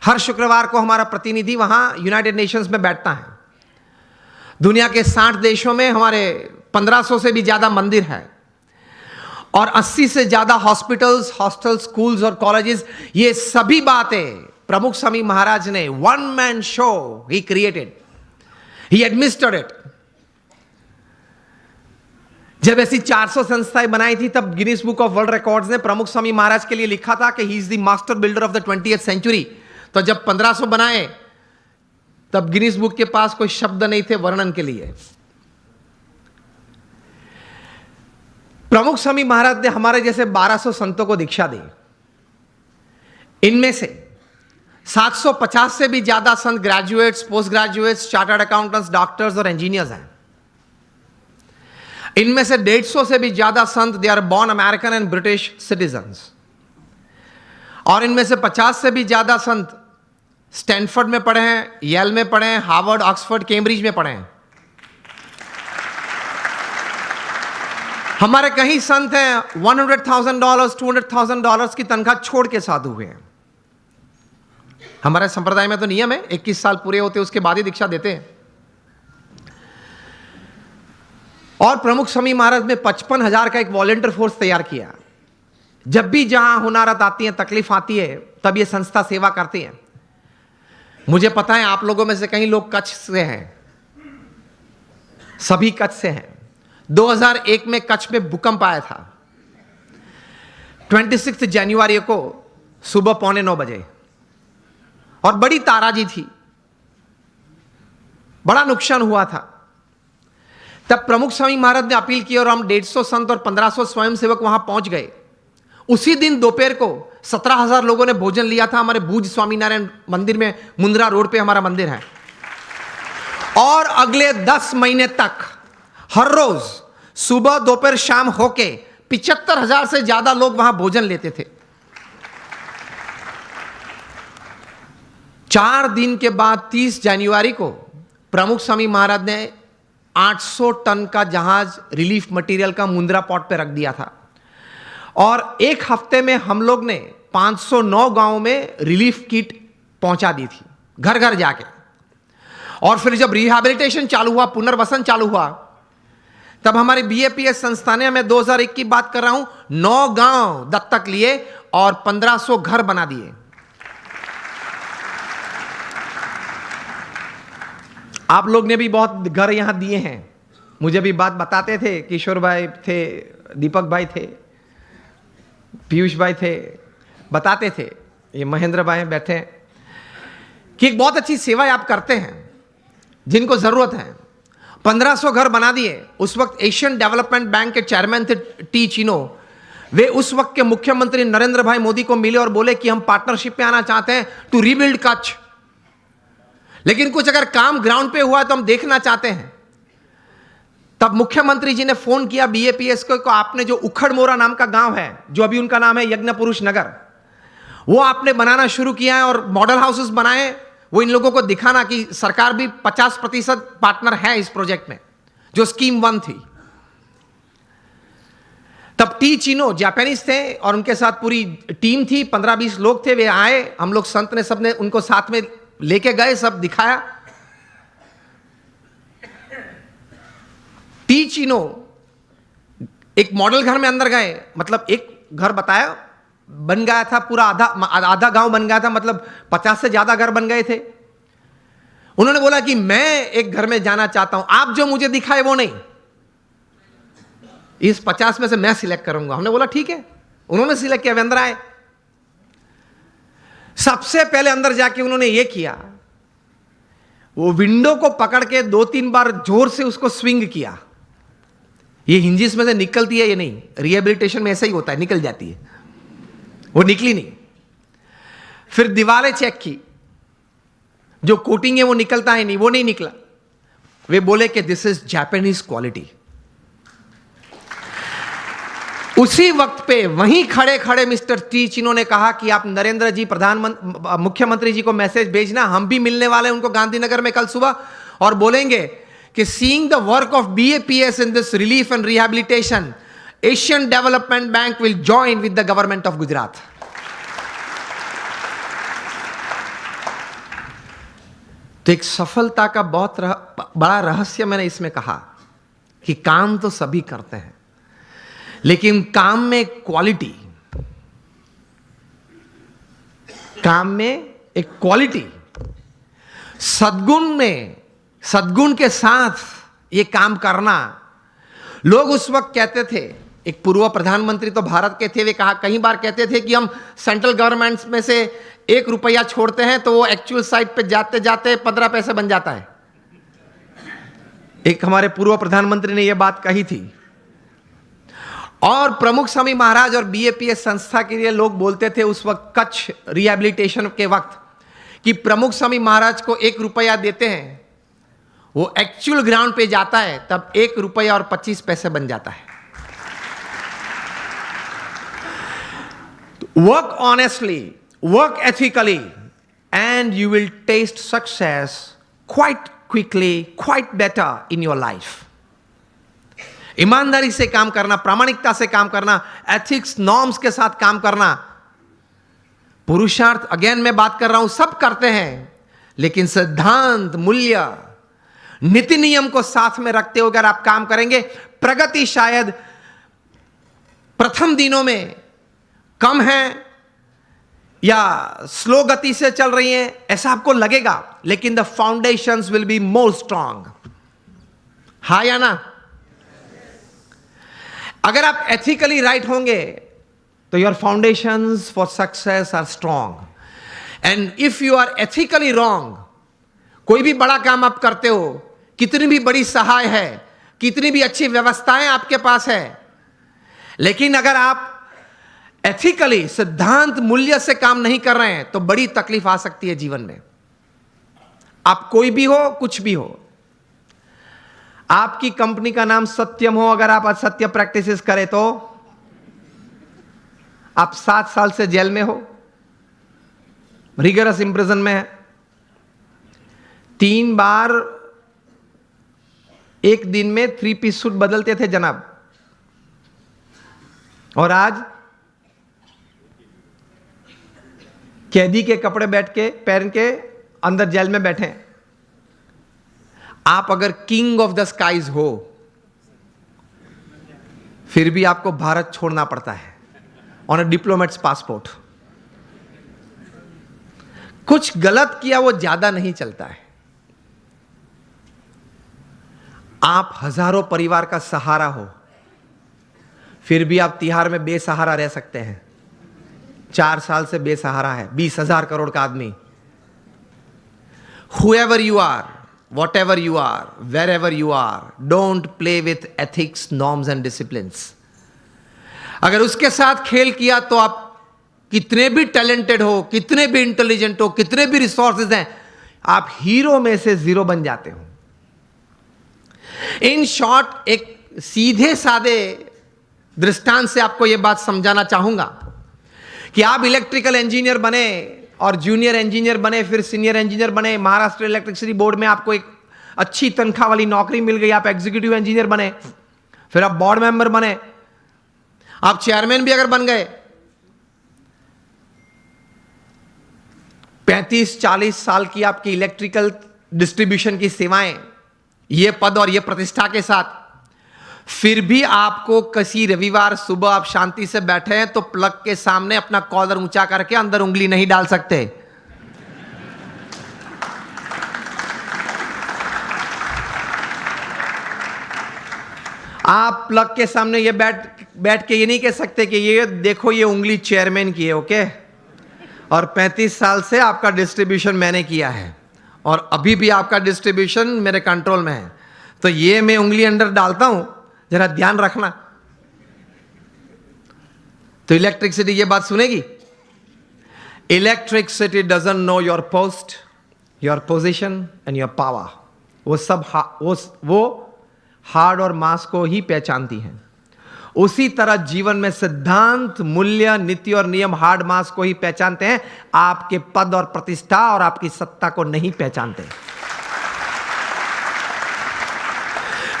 हर शुक्रवार को हमारा प्रतिनिधि वहां यूनाइटेड नेशंस में बैठता है। दुनिया के 60 देशों में हमारे 1500 से भी ज्यादा मंदिर है और 80 से ज्यादा हॉस्पिटल्स, हॉस्टल, स्कूल्स और कॉलेजेस। ये सभी बातें प्रमुख स्वामी महाराज ने 1 man show he created, he administered it. जब ऐसी 400 संस्थाएं बनाई थी, तब Guinness book of world records ने प्रमुख स्वामी महाराज के लिए लिखा था कि he is the master builder of the 20th century। तो जब 1500 बनाए, तब गिनीज बुक के पास कोई शब्द नहीं थे वर्णन के लिए। प्रमुख स्वामी महाराज ने हमारे जैसे 1200 संतों को दीक्षा दी। इनमें से 750 से भी ज्यादा संत graduates, post graduates, chartered accountants, doctors और इंजीनियर्स हैं। इनमें से 150 से भी ज्यादा संत they are born American and British citizens. और इनमें से 50 से भी ज्यादा संत स्टैनफोर्ड में पढ़े हैं, येल में पढ़े हैं, हार्वर्ड, ऑक्सफोर्ड, कैम्ब्रिज में पढ़े हैं। हमारे कई संत हैं $100,000, $200,000 की तनख्वाह छोड़ के साधु हुए हैं। हमारे संप्रदाय में तो नियम है 21 साल पूरे होते उसके बाद ही दीक्षा देते हैं। और प्रमुख स्वामी महाराज ने 55,000 का एक वॉलंटियर फोर्स तैयार किया। जब भी जहां हुनारत आती है, तकलीफ आती है, तब ये संस्था सेवा करती है। मुझे पता है आप लोगों में से कई लोग कच्छ से हैं, सभी कच्छ से हैं। 2001 में कच्छ में भूकंप आया था, 26 जनवरी को सुबह 8:45 बजे, और बड़ी ताराजी थी, बड़ा नुकसान हुआ था। तब प्रमुख स्वामी महाराज ने अपील की और हम 150 संत और 1500 स्वयंसेवक वहां पहुंच गए। उसी दिन दोपहर को 17,000 लोगों ने भोजन लिया था हमारे भूज स्वामीनारायण मंदिर में, मुंद्रा रोड पे हमारा मंदिर है। और अगले 10 महीने तक हर रोज सुबह दोपहर शाम होके 75,000 से ज्यादा लोग वहां भोजन लेते थे। 4 दिन के बाद 30 जनवरी को प्रमुख स्वामी महाराज ने 800 टन का जहाज रिलीफ मटेरियल का मुंद्रा पोर्ट पे रख दिया था। और एक हफ्ते में हम लोग ने 509 गांवों में रिलीफ किट पहुंचा दी थी, घर घर जाके। और फिर जब रिहैबिलिटेशन चालू हुआ, पुनर्वसन चालू हुआ, तब हमारे बीएपीएस संस्था ने, मैं 2001 की बात कर रहा हूं, 9 गांव दत्तक लिए और 1500 घर बना दिए। आप लोग ने भी बहुत घर यहां दिए हैं। मुझे भी बात बताते थे, किशोर भाई थे, दीपक भाई थे, पीयूष भाई थे, बताते थे, ये महेंद्र भाई बैठे हैं, कि एक बहुत अच्छी सेवा आप करते हैं जिनको जरूरत है। 1500 घर बना दिए। उस वक्त एशियन डेवलपमेंट बैंक के चेयरमैन थे टी चिनो। वे उस वक्त के मुख्यमंत्री नरेंद्र भाई मोदी को मिले और बोले कि हम पार्टनरशिप में आना चाहते हैं टू रीबिल्ड कच्छ, लेकिन कुछ अगर काम ग्राउंड पे हुआ तो हम देखना चाहते हैं। तब मुख्यमंत्री जी ने फोन किया बीएपीएस को, आपने जो उखड़ मोरा नाम का गांव है, जो अभी उनका नाम है यज्ञ पुरुष नगर, वो आपने बनाना शुरू किया है और मॉडल हाउसेस बनाए। वो इन लोगों को दिखाना कि सरकार भी 50% पार्टनर है इस प्रोजेक्ट में, जो स्कीम 1 थी। तब टी चिनो जापानीज थे और उनके साथ पूरी टीम थी, 15-20 लोग थे। वे आए, हम लोग संत ने सबने उनको साथ में लेके गए, सब दिखाया। टी चिनो एक मॉडल घर में अंदर गए, मतलब एक घर बताया, बन गया था पूरा, आधा गांव बन गया था, मतलब 50 से ज्यादा घर बन गए थे। उन्होंने बोला कि मैं एक घर में जाना चाहता हूं, आप जो मुझे दिखाए वो नहीं, इस 50 में से मैं सिलेक्ट करूंगा। हमने बोला ठीक है। उन्होंने सिलेक्ट किया, वे अंदर आए। सबसे पहले अंदर जाके उन्होंने ये किया, वो विंडो को पकड़ के 2-3 बार जोर से उसको स्विंग किया। ये हिंजिस में से निकलती है, ये नहीं, रिहेबिलिटेशन में ऐसा ही होता है, निकल जाती है, वो निकली नहीं। फिर दीवारें चेक की, जो कोटिंग है वो निकलता है नहीं, वो नहीं निकला। वे बोले कि दिस इज जापानीज क्वालिटी। उसी वक्त पे वहीं खड़े खड़े मिस्टर टी चिनो ने कहा कि आप नरेंद्र जी मुख्यमंत्री जी को मैसेज भेजना, हम भी मिलने वाले हैं उनको गांधीनगर में कल सुबह, और बोलेंगे कि seeing the work of BAPS in this relief and rehabilitation, Asian development bank will join with the government of Gujarat. तो एक सफलता का बहुत बड़ा रहस्य मैंने इसमें कहा कि काम तो सभी करते हैं, लेकिन काम में क्वालिटी, काम में एक क्वालिटी, सद्गुण के साथ ये काम करना। लोग उस वक्त कहते थे, एक पूर्व प्रधानमंत्री तो भारत के थे, वे कई बार कहते थे कि हम सेंट्रल गवर्नमेंट में से 1 रुपया छोड़ते हैं तो वो एक्चुअल साइट पे जाते जाते 15 पैसे बन जाता है। एक हमारे पूर्व प्रधानमंत्री ने यह बात कही थी। और प्रमुख स्वामी महाराज और बीएपीएस संस्था के लिए लोग बोलते थे उस वक्त, कच्छ रिहैबिलिटेशन के वक्त, कि प्रमुख स्वामी महाराज को 1 रुपया देते हैं, वो एक्चुअल ग्राउंड पे जाता है तब 1 रुपया और 25 पैसे बन जाता है। Work honestly, work ethically, and you will taste success quite quickly, quite better in your life. ईमानदारी से काम करना, प्रामाणिकता से काम करना, एथिक्स नॉर्म्स के साथ काम करना। पुरुषार्थ, अगेन मैं बात कर रहा हूं, सब करते हैं, लेकिन सिद्धांत, मूल्य, नीति नियम को साथ में रखते हुए अगर आप काम करेंगे, प्रगति शायद प्रथम दिनों में कम है या स्लो गति से चल रही है ऐसा आपको लगेगा, लेकिन the foundations will be more strong. हाँ या ना? अगर आप एथिकली राइट होंगे तो your foundations for success are strong. And if you are ethically wrong, कोई भी बड़ा काम आप करते हो, कितनी भी बड़ी सहाय है, कितनी भी अच्छी व्यवस्थाएं आपके पास है, लेकिन अगर आप एथिकली, सिद्धांत मूल्य से काम नहीं कर रहे हैं तो बड़ी तकलीफ आ सकती है जीवन में। आप कोई भी हो, कुछ भी हो, आपकी कंपनी का नाम सत्यम हो, अगर आप असत्य प्रैक्टिसेस करें तो आप 7 साल से जेल में हो, रिगरस इंप्रिजन में है। 3 बार एक दिन में 3 पीस सूट बदलते थे जनाब, और आज कैदी के कपड़े पहन के अंदर जेल में बैठे हैं। आप अगर किंग ऑफ द स्काईज हो, फिर भी आपको भारत छोड़ना पड़ता है ऑन अ डिप्लोमेट्स पासपोर्ट। कुछ गलत किया वो ज्यादा नहीं चलता है। आप हजारों परिवार का सहारा हो, फिर भी आप तिहाड़ में बेसहारा रह सकते हैं। 4 साल से बेसहारा है 20,000 करोड़ का आदमी। Whoever you are, whatever you are, wherever you are, don't play with ethics, norms and disciplines. अगर उसके साथ खेल किया तो आप कितने भी टैलेंटेड हो, कितने भी इंटेलिजेंट हो, कितने भी रिसोर्सेज हैं, आप हीरो में से 0 बन जाते हो। इन शॉर्ट, एक सीधे सादे दृष्टांत से आपको यह बात समझाना चाहूंगा कि आप इलेक्ट्रिकल इंजीनियर बने और जूनियर इंजीनियर बने, फिर सीनियर इंजीनियर बने, महाराष्ट्र इलेक्ट्रिसिटी बोर्ड में आपको एक अच्छी तनख्वाह वाली नौकरी मिल गई, आप एग्जीक्यूटिव इंजीनियर बने, फिर आप बोर्ड मेंबर बने, आप चेयरमैन भी अगर बन गए, 35-40 साल की आपकी इलेक्ट्रिकल डिस्ट्रीब्यूशन की सेवाएं, ये पद और ये प्रतिष्ठा के साथ, फिर भी आपको किसी रविवार सुबह आप शांति से बैठे हैं तो प्लग के सामने अपना कॉलर ऊंचा करके अंदर उंगली नहीं डाल सकते। आप प्लग के सामने ये बैठ के ये नहीं कह सकते कि ये देखो ये उंगली चेयरमैन की है, ओके, और 35 साल से आपका डिस्ट्रीब्यूशन मैंने किया है और अभी भी आपका डिस्ट्रीब्यूशन मेरे कंट्रोल में है, तो ये मैं उंगली अंदर डालता हूं, जरा ध्यान रखना। तो इलेक्ट्रिसिटी ये बात सुनेगी। Electricity doesn't know your post, your position and your power. वो सब वो हार्ड और मास को ही पहचानती हैं। उसी तरह जीवन में सिद्धांत, मूल्य, नीति और नियम हार्ड मास को ही पहचानते हैं, आपके पद और प्रतिष्ठा और आपकी सत्ता को नहीं पहचानते।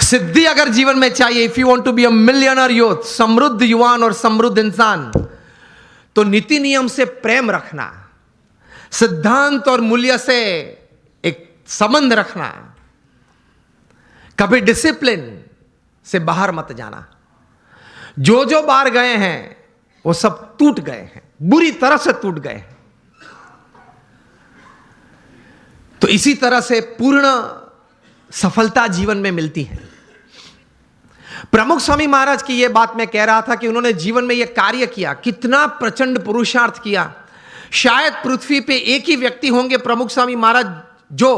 सिद्धि अगर जीवन में चाहिए, if you want to be a millionaire youth, समृद्ध युवान और समृद्ध इंसान, तो नीति नियम से प्रेम रखना, सिद्धांत और मूल्य से एक संबंध रखना, कभी डिसिप्लिन से बाहर मत जाना। जो बाहर गए हैं वो सब टूट गए हैं, बुरी तरह से टूट गए हैं। तो इसी तरह से पूर्ण सफलता जीवन में मिलती है। प्रमुख स्वामी महाराज की यह बात मैं कह रहा था कि उन्होंने जीवन में यह कार्य किया, कितना प्रचंड पुरुषार्थ किया। शायद पृथ्वी पे एक ही व्यक्ति होंगे प्रमुख स्वामी महाराज जो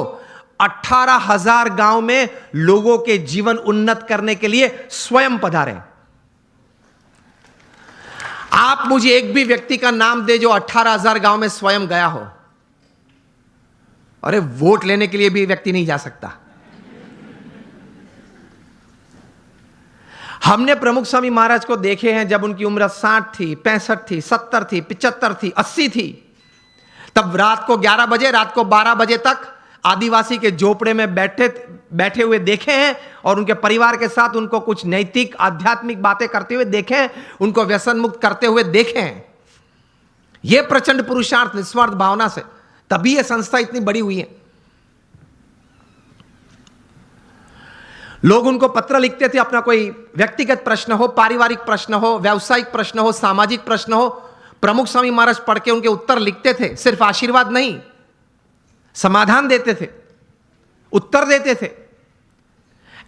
18,000 गांव में लोगों के जीवन उन्नत करने के लिए स्वयं पधारे। आप मुझे एक भी व्यक्ति का नाम दे जो 18,000 गांव में स्वयं गया हो। अरे वोट लेने के लिए भी व्यक्ति नहीं जा सकता। हमने प्रमुख स्वामी महाराज को देखे हैं जब उनकी उम्र 60 थी, 65 थी, 70 थी, 75 थी, 80 थी, तब रात को 11 बजे, रात को 12 बजे तक आदिवासी के झोपड़े में बैठे हुए देखे हैं और उनके परिवार के साथ उनको कुछ नैतिक आध्यात्मिक बातें करते हुए देखे हैं, उनको व्यसन मुक्त करते हुए देखे हैं। यह प्रचंड पुरुषार्थ निस्वार्थ भावना से, तभी यह संस्था इतनी बड़ी हुई है। लोग उनको पत्र लिखते थे, अपना कोई व्यक्तिगत प्रश्न हो, पारिवारिक प्रश्न हो, व्यावसायिक प्रश्न हो, सामाजिक प्रश्न हो, प्रमुख स्वामी महाराज पढ़ के उनके उत्तर लिखते थे। सिर्फ आशीर्वाद नहीं, समाधान देते थे, उत्तर देते थे।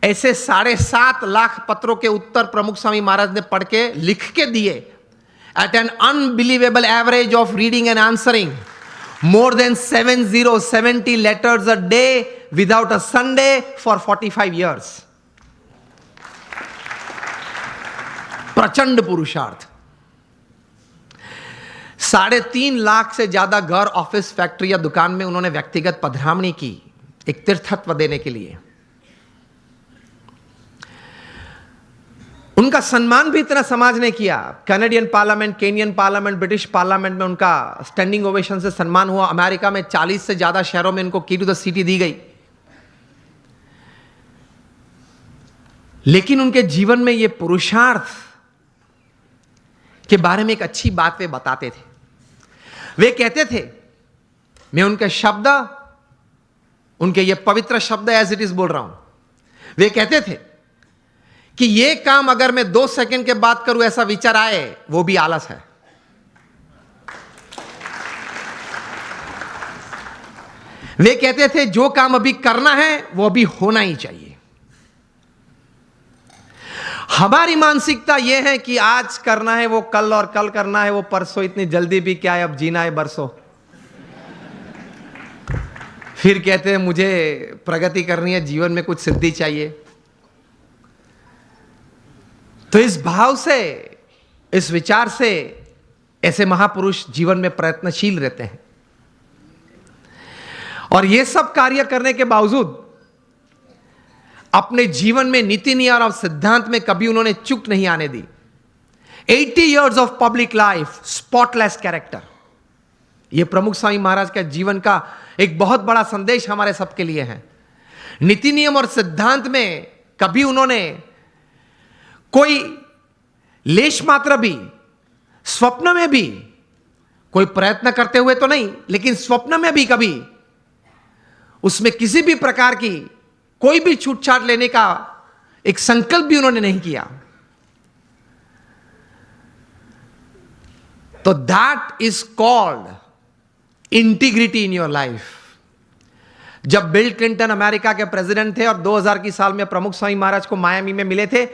ऐसे 7.5 लाख पत्रों के उत्तर प्रमुख स्वामी महाराज ने पढ़ के लिख के दिए। At an unbelievable average of reading and answering more than 70 letters a day without a Sunday for 45 years. प्रचंड पुरुषार्थ। 3.5 लाख से ज्यादा घर, ऑफिस, फैक्ट्री या दुकान में उन्होंने व्यक्तिगत पधरामणी की, एक तीर्थत्व देने के लिए। उनका सम्मान भी इतना समाज ने किया। Canadian parliament, Kenyon parliament, British parliament में उनका स्टैंडिंग ओवेशन से सम्मान हुआ। अमेरिका में 40 से ज्यादा शहरों में उनको की टू द सिटी दी गई। लेकिन उनके जीवन में यह पुरुषार्थ के बारे में एक अच्छी बात वे बताते थे। वे कहते थे, मैं उनके शब्द, उनके ये पवित्र शब्द एज इट इज बोल रहा हूं। वे कहते थे कि ये काम अगर मैं 2 सेकंड के बाद करूं, ऐसा विचार आए, वो भी आलस है। वे कहते थे जो काम अभी करना है वो अभी होना ही चाहिए। हमारी मानसिकता यह है कि आज करना है वो कल, और कल करना है वो परसों। इतनी जल्दी भी क्या है, अब जीना है बरसों। फिर कहते हैं मुझे प्रगति करनी है, जीवन में कुछ सिद्धि चाहिए। तो इस भाव से, इस विचार से ऐसे महापुरुष जीवन में प्रयत्नशील रहते हैं। और ये सब कार्य करने के बावजूद अपने जीवन में नीति नियम और सिद्धांत में कभी उन्होंने चूक नहीं आने दी। 80 years of public life, spotless character. यह प्रमुख स्वामी महाराज के जीवन का एक बहुत बड़ा संदेश हमारे सबके लिए है। नीति नियम और सिद्धांत में कभी उन्होंने कोई लेश मात्र भी, स्वप्न में भी, कोई प्रयत्न करते हुए तो नहीं, लेकिन स्वप्न में भी कभी उसमें किसी भी प्रकार की कोई भी छूटछाट लेने का एक संकल्प भी उन्होंने नहीं किया। तो that is called integrity in your life. जब बिल क्लिंटन अमेरिका के प्रेसिडेंट थे और 2000 की साल में प्रमुख स्वामी महाराज को मायामी में मिले थे,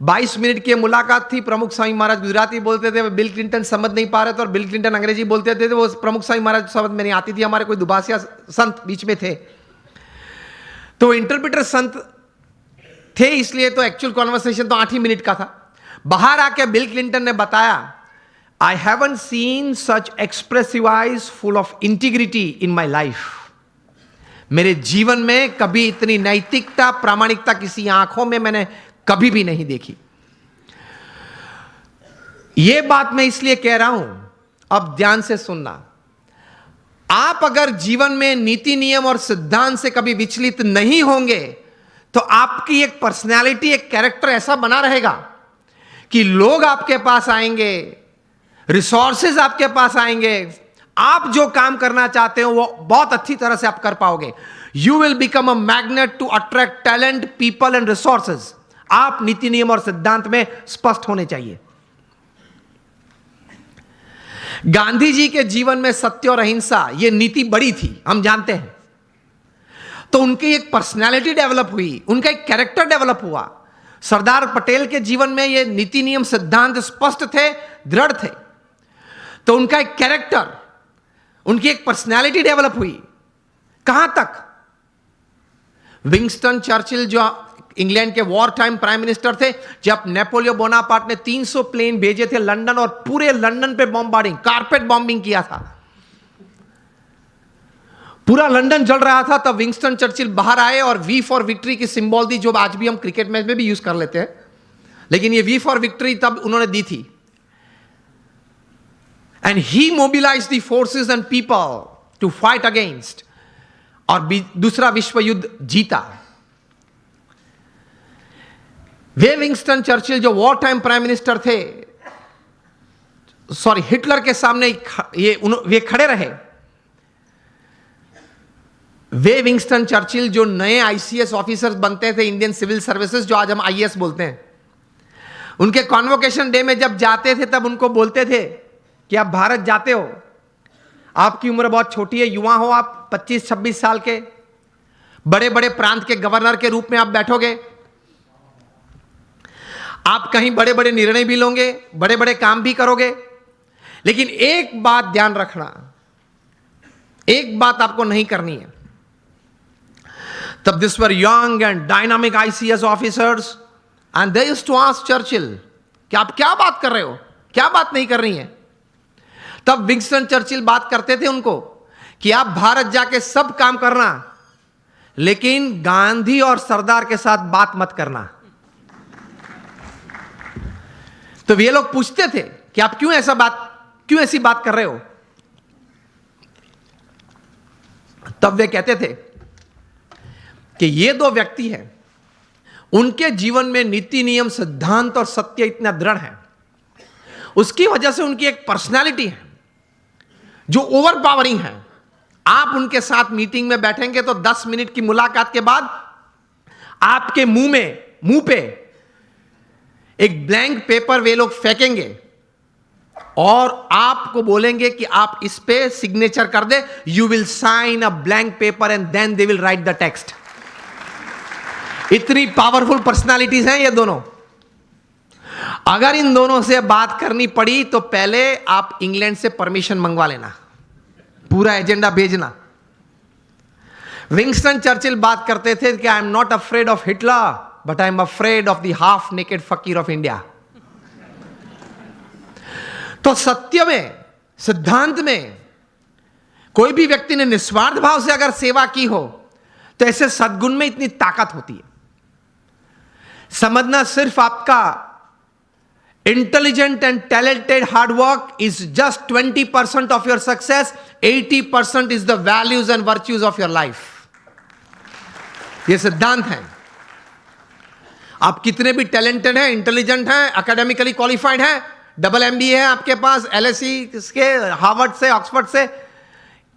22 मिनट की मुलाकात थी। प्रमुख स्वामी महाराज गुजराती बोलते थे, बिल क्लिंटन समझ नहीं पा रहे थे, और बिल क्लिंटन अंग्रेजी बोलते थे। वो प्रमुख स्वामी महाराज समझ में नहीं आती थी। हमारे कोई दुभाषिया संत बीच में थे, तो इंटरप्रेटर संत थे, इसलिए तो एक्चुअल कॉन्वर्सेशन तो 8 ही मिनट का था। बाहर आके बिल क्लिंटन ने बताया, I haven't seen such expressive eyes full of integrity in my life. मेरे जीवन में कभी इतनी नैतिकता, प्रामाणिकता किसी आंखों में मैंने कभी भी नहीं देखी। यह बात मैं इसलिए कह रहा हूं, अब ध्यान से सुनना। आप अगर जीवन में नीति नियम और सिद्धांत से कभी विचलित नहीं होंगे, तो आपकी एक पर्सनैलिटी, एक कैरेक्टर ऐसा बना रहेगा कि लोग आपके पास आएंगे, रिसोर्सेज आपके पास आएंगे, आप जो काम करना चाहते हो वो बहुत अच्छी तरह से आप कर पाओगे। You will become a magnet to attract talent, people and resources. आप नीति नियम और सिद्धांत में स्पष्ट होने चाहिए। गांधी जी के जीवन में सत्य और अहिंसा ये नीति बड़ी थी, हम जानते हैं। तो उनकी एक पर्सनालिटी डेवलप हुई, उनका एक कैरेक्टर डेवलप हुआ। सरदार पटेल के जीवन में ये नीति नियम सिद्धांत स्पष्ट थे, दृढ़ थे। तो उनका एक कैरेक्टर, उनकी एक पर्सनालिटी डेवलप हुई। कहां तक? विंस्टन चर्चिल जो इंग्लैंड के वॉर टाइम प्राइम मिनिस्टर थे, जब नेपोलियन बोनापार्ट ने 300 प्लेन भेजे थे लंदन, और पूरे लंदन पे बॉम्बार्डिंग, कारपेट बॉम्बिंग किया था, पूरा लंदन जल रहा था, तब विंस्टन चर्चिल बाहर आए और वी फॉर विक्ट्री की सिंबल दी, जो आज भी हम क्रिकेट मैच में भी यूज कर लेते हैं, लेकिन ये वी फॉर विक्ट्री तब उन्होंने दी थी। And he mobilise the forces and people to fight against, और दूसरा विश्व युद्ध जीता। वे विंस्टन चर्चिल जो वॉर टाइम प्राइम मिनिस्टर थे, सॉरी, हिटलर के सामने वे खड़े रहे। वे विंस्टन चर्चिल जो नए आईसीएस ऑफिसर्स बनते थे, इंडियन सिविल सर्विसेज, जो आज हम आईएएस बोलते हैं, उनके कॉन्वोकेशन डे में जब जाते थे तब उनको बोलते थे कि आप भारत जाते हो, आपकी उम्र बहुत छोटी है, युवा हो आप, 25-26 साल के, बड़े बड़े प्रांत के गवर्नर के रूप में आप बैठोगे, आप कहीं बड़े बड़े निर्णय भी लोगे, बड़े बड़े काम भी करोगे, लेकिन एक बात ध्यान रखना, एक बात आपको नहीं करनी है। तब this were young and dynamic ICS officers and they used to ask Churchill कि आप क्या बात कर रहे हो, क्या बात नहीं कर रही है। तब विंस्टन चर्चिल बात करते थे उनको कि आप भारत जाके सब काम करना, लेकिन गांधी और सरदार के साथ बात मत करना। तो वे लोग पूछते थे कि आप क्यों ऐसी बात कर रहे हो? तब वे कहते थे कि ये दो व्यक्ति हैं, उनके जीवन में नीति नियम सिद्धांत और सत्य इतना दृढ़ है, उसकी वजह से उनकी एक पर्सनालिटी है जो ओवर पावरिंग है। आप उनके साथ मीटिंग में बैठेंगे तो 10 मिनट की मुलाकात के बाद आपके मुंह पे एक ब्लैंक पेपर वे लोग फेंकेंगे और आपको बोलेंगे कि आप इस पे सिग्नेचर कर दे। You will sign a blank paper and then they will write the text. इतनी पावरफुल पर्सनालिटीज हैं ये दोनों। अगर इन दोनों से बात करनी पड़ी तो पहले आप इंग्लैंड से परमिशन मंगवा लेना, पूरा एजेंडा भेजना। विंस्टन चर्चिल बात करते थे कि I am not afraid of Hitler but I am afraid of the half naked फकीर ऑफ इंडिया। तो सत्य में, सिद्धांत में कोई भी व्यक्ति ने निस्वार्थ भाव से अगर सेवा की हो तो ऐसे सद्गुण में इतनी ताकत होती है। समझना सिर्फ आपका intelligent and talented hard work is just 20% of your success, 80% is the values and virtues of your life. यह सिद्धांत है। आप कितने भी टैलेंटेड हैं, इंटेलिजेंट हैं, एकेडमिकली क्वालिफाइड हैं, डबल MBA है आपके पास, LSE के, हार्वर्ड से, ऑक्सफोर्ड से,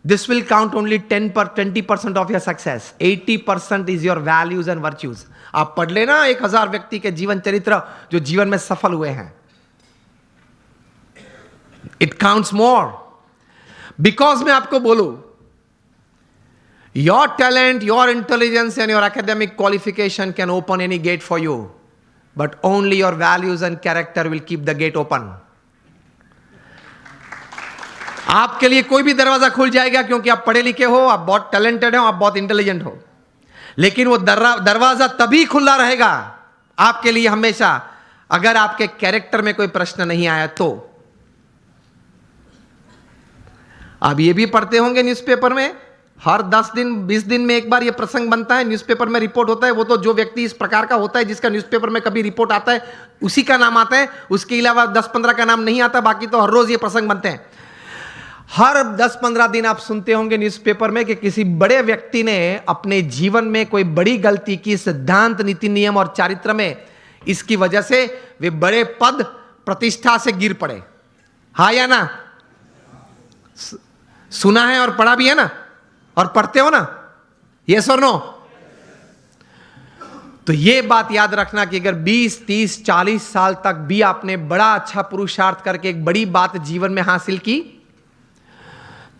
this will count only 20% of your success. 80% is your values and virtues. आप पढ़ लेना 1000 व्यक्ति के जीवन चरित्र जो जीवन में सफल हुए हैं। It counts more. बिकॉज मैं आपको बोलूं, your talent, your intelligence and your academic qualification can open any get for you, but only your values and character will keep the gate open. आपके लिए कोई भी दरवाजा खुल जाएगा क्योंकि आप पढ़े लिखे हो, आप बहुत टैलेंटेड हो, आप बहुत इंटेलिजेंट हो, लेकिन वो दरवाजा तभी खुला रहेगा आपके लिए हमेशा अगर आपके कैरेक्टर में कोई प्रश्न नहीं आया तो। आप ये भी पढ़ते होंगे न्यूज़पेपर में, हर 10 दिन 20 दिन में एक बार ये प्रसंग बनता है, न्यूज़पेपर में रिपोर्ट होता है। वो तो जो व्यक्ति इस प्रकार का होता है जिसका न्यूज़पेपर में कभी रिपोर्ट आता है उसी का नाम आता है, उसके अलावा 10-15 का नाम नहीं आता। बाकी तो हर रोज ये प्रसंग बनते हैं। हर 10-15 दिन आप सुनते होंगे न्यूज़पेपर में कि किसी बड़े व्यक्ति ने अपने जीवन में कोई बड़ी गलती की, सिद्धांत, नीति नियम और चारित्र में, इसकी वजह से वे बड़े पद प्रतिष्ठा से गिर पड़े। हाँ या ना? सुना है और पढ़ा भी है ना, और पढ़ते हो ना, यस और नो? तो ये बात याद रखना कि अगर 20, 30, 40 साल तक भी आपने बड़ा अच्छा पुरुषार्थ करके एक बड़ी बात जीवन में हासिल की,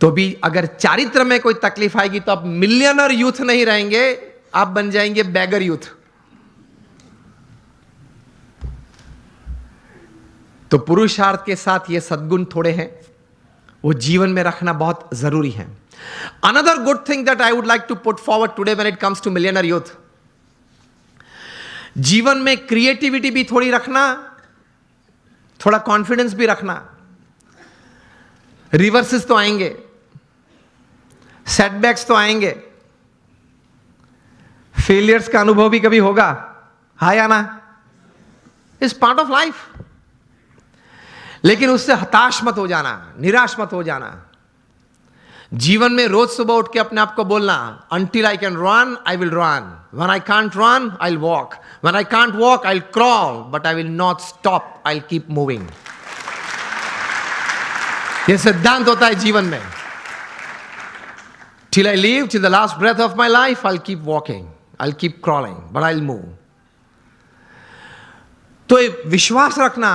तो भी अगर चारित्र में कोई तकलीफ आएगी तो आप मिलियनर यूथ नहीं रहेंगे, आप बन जाएंगे बैगर यूथ। तो पुरुषार्थ के साथ ये सद्गुण थोड़े हैं, वो जीवन में रखना बहुत जरूरी है। Another good thing that I would like to put forward today when it comes to millionaire youth, जीवन में क्रिएटिविटी भी थोड़ी रखना, थोड़ा कॉन्फिडेंस भी रखना। रिवर्सेस तो आएंगे, सेटबैक्स तो आएंगे, फेलियर्स का अनुभव भी कभी होगा, हाँ या ना? Is part of life. लेकिन उससे हताश मत हो जाना, निराश मत हो जाना। जीवन में रोज सुबह उठ के अपने आप को बोलना, until I can run, I will run. When I can't run, I'll walk. When I can't walk, I'll crawl. But I will not stop. I'll keep moving. ये सिद्धांत होता है जीवन में। Till I live, till the last breath of my life, I'll keep walking. I'll keep crawling, but I'll move. तो ये विश्वास रखना,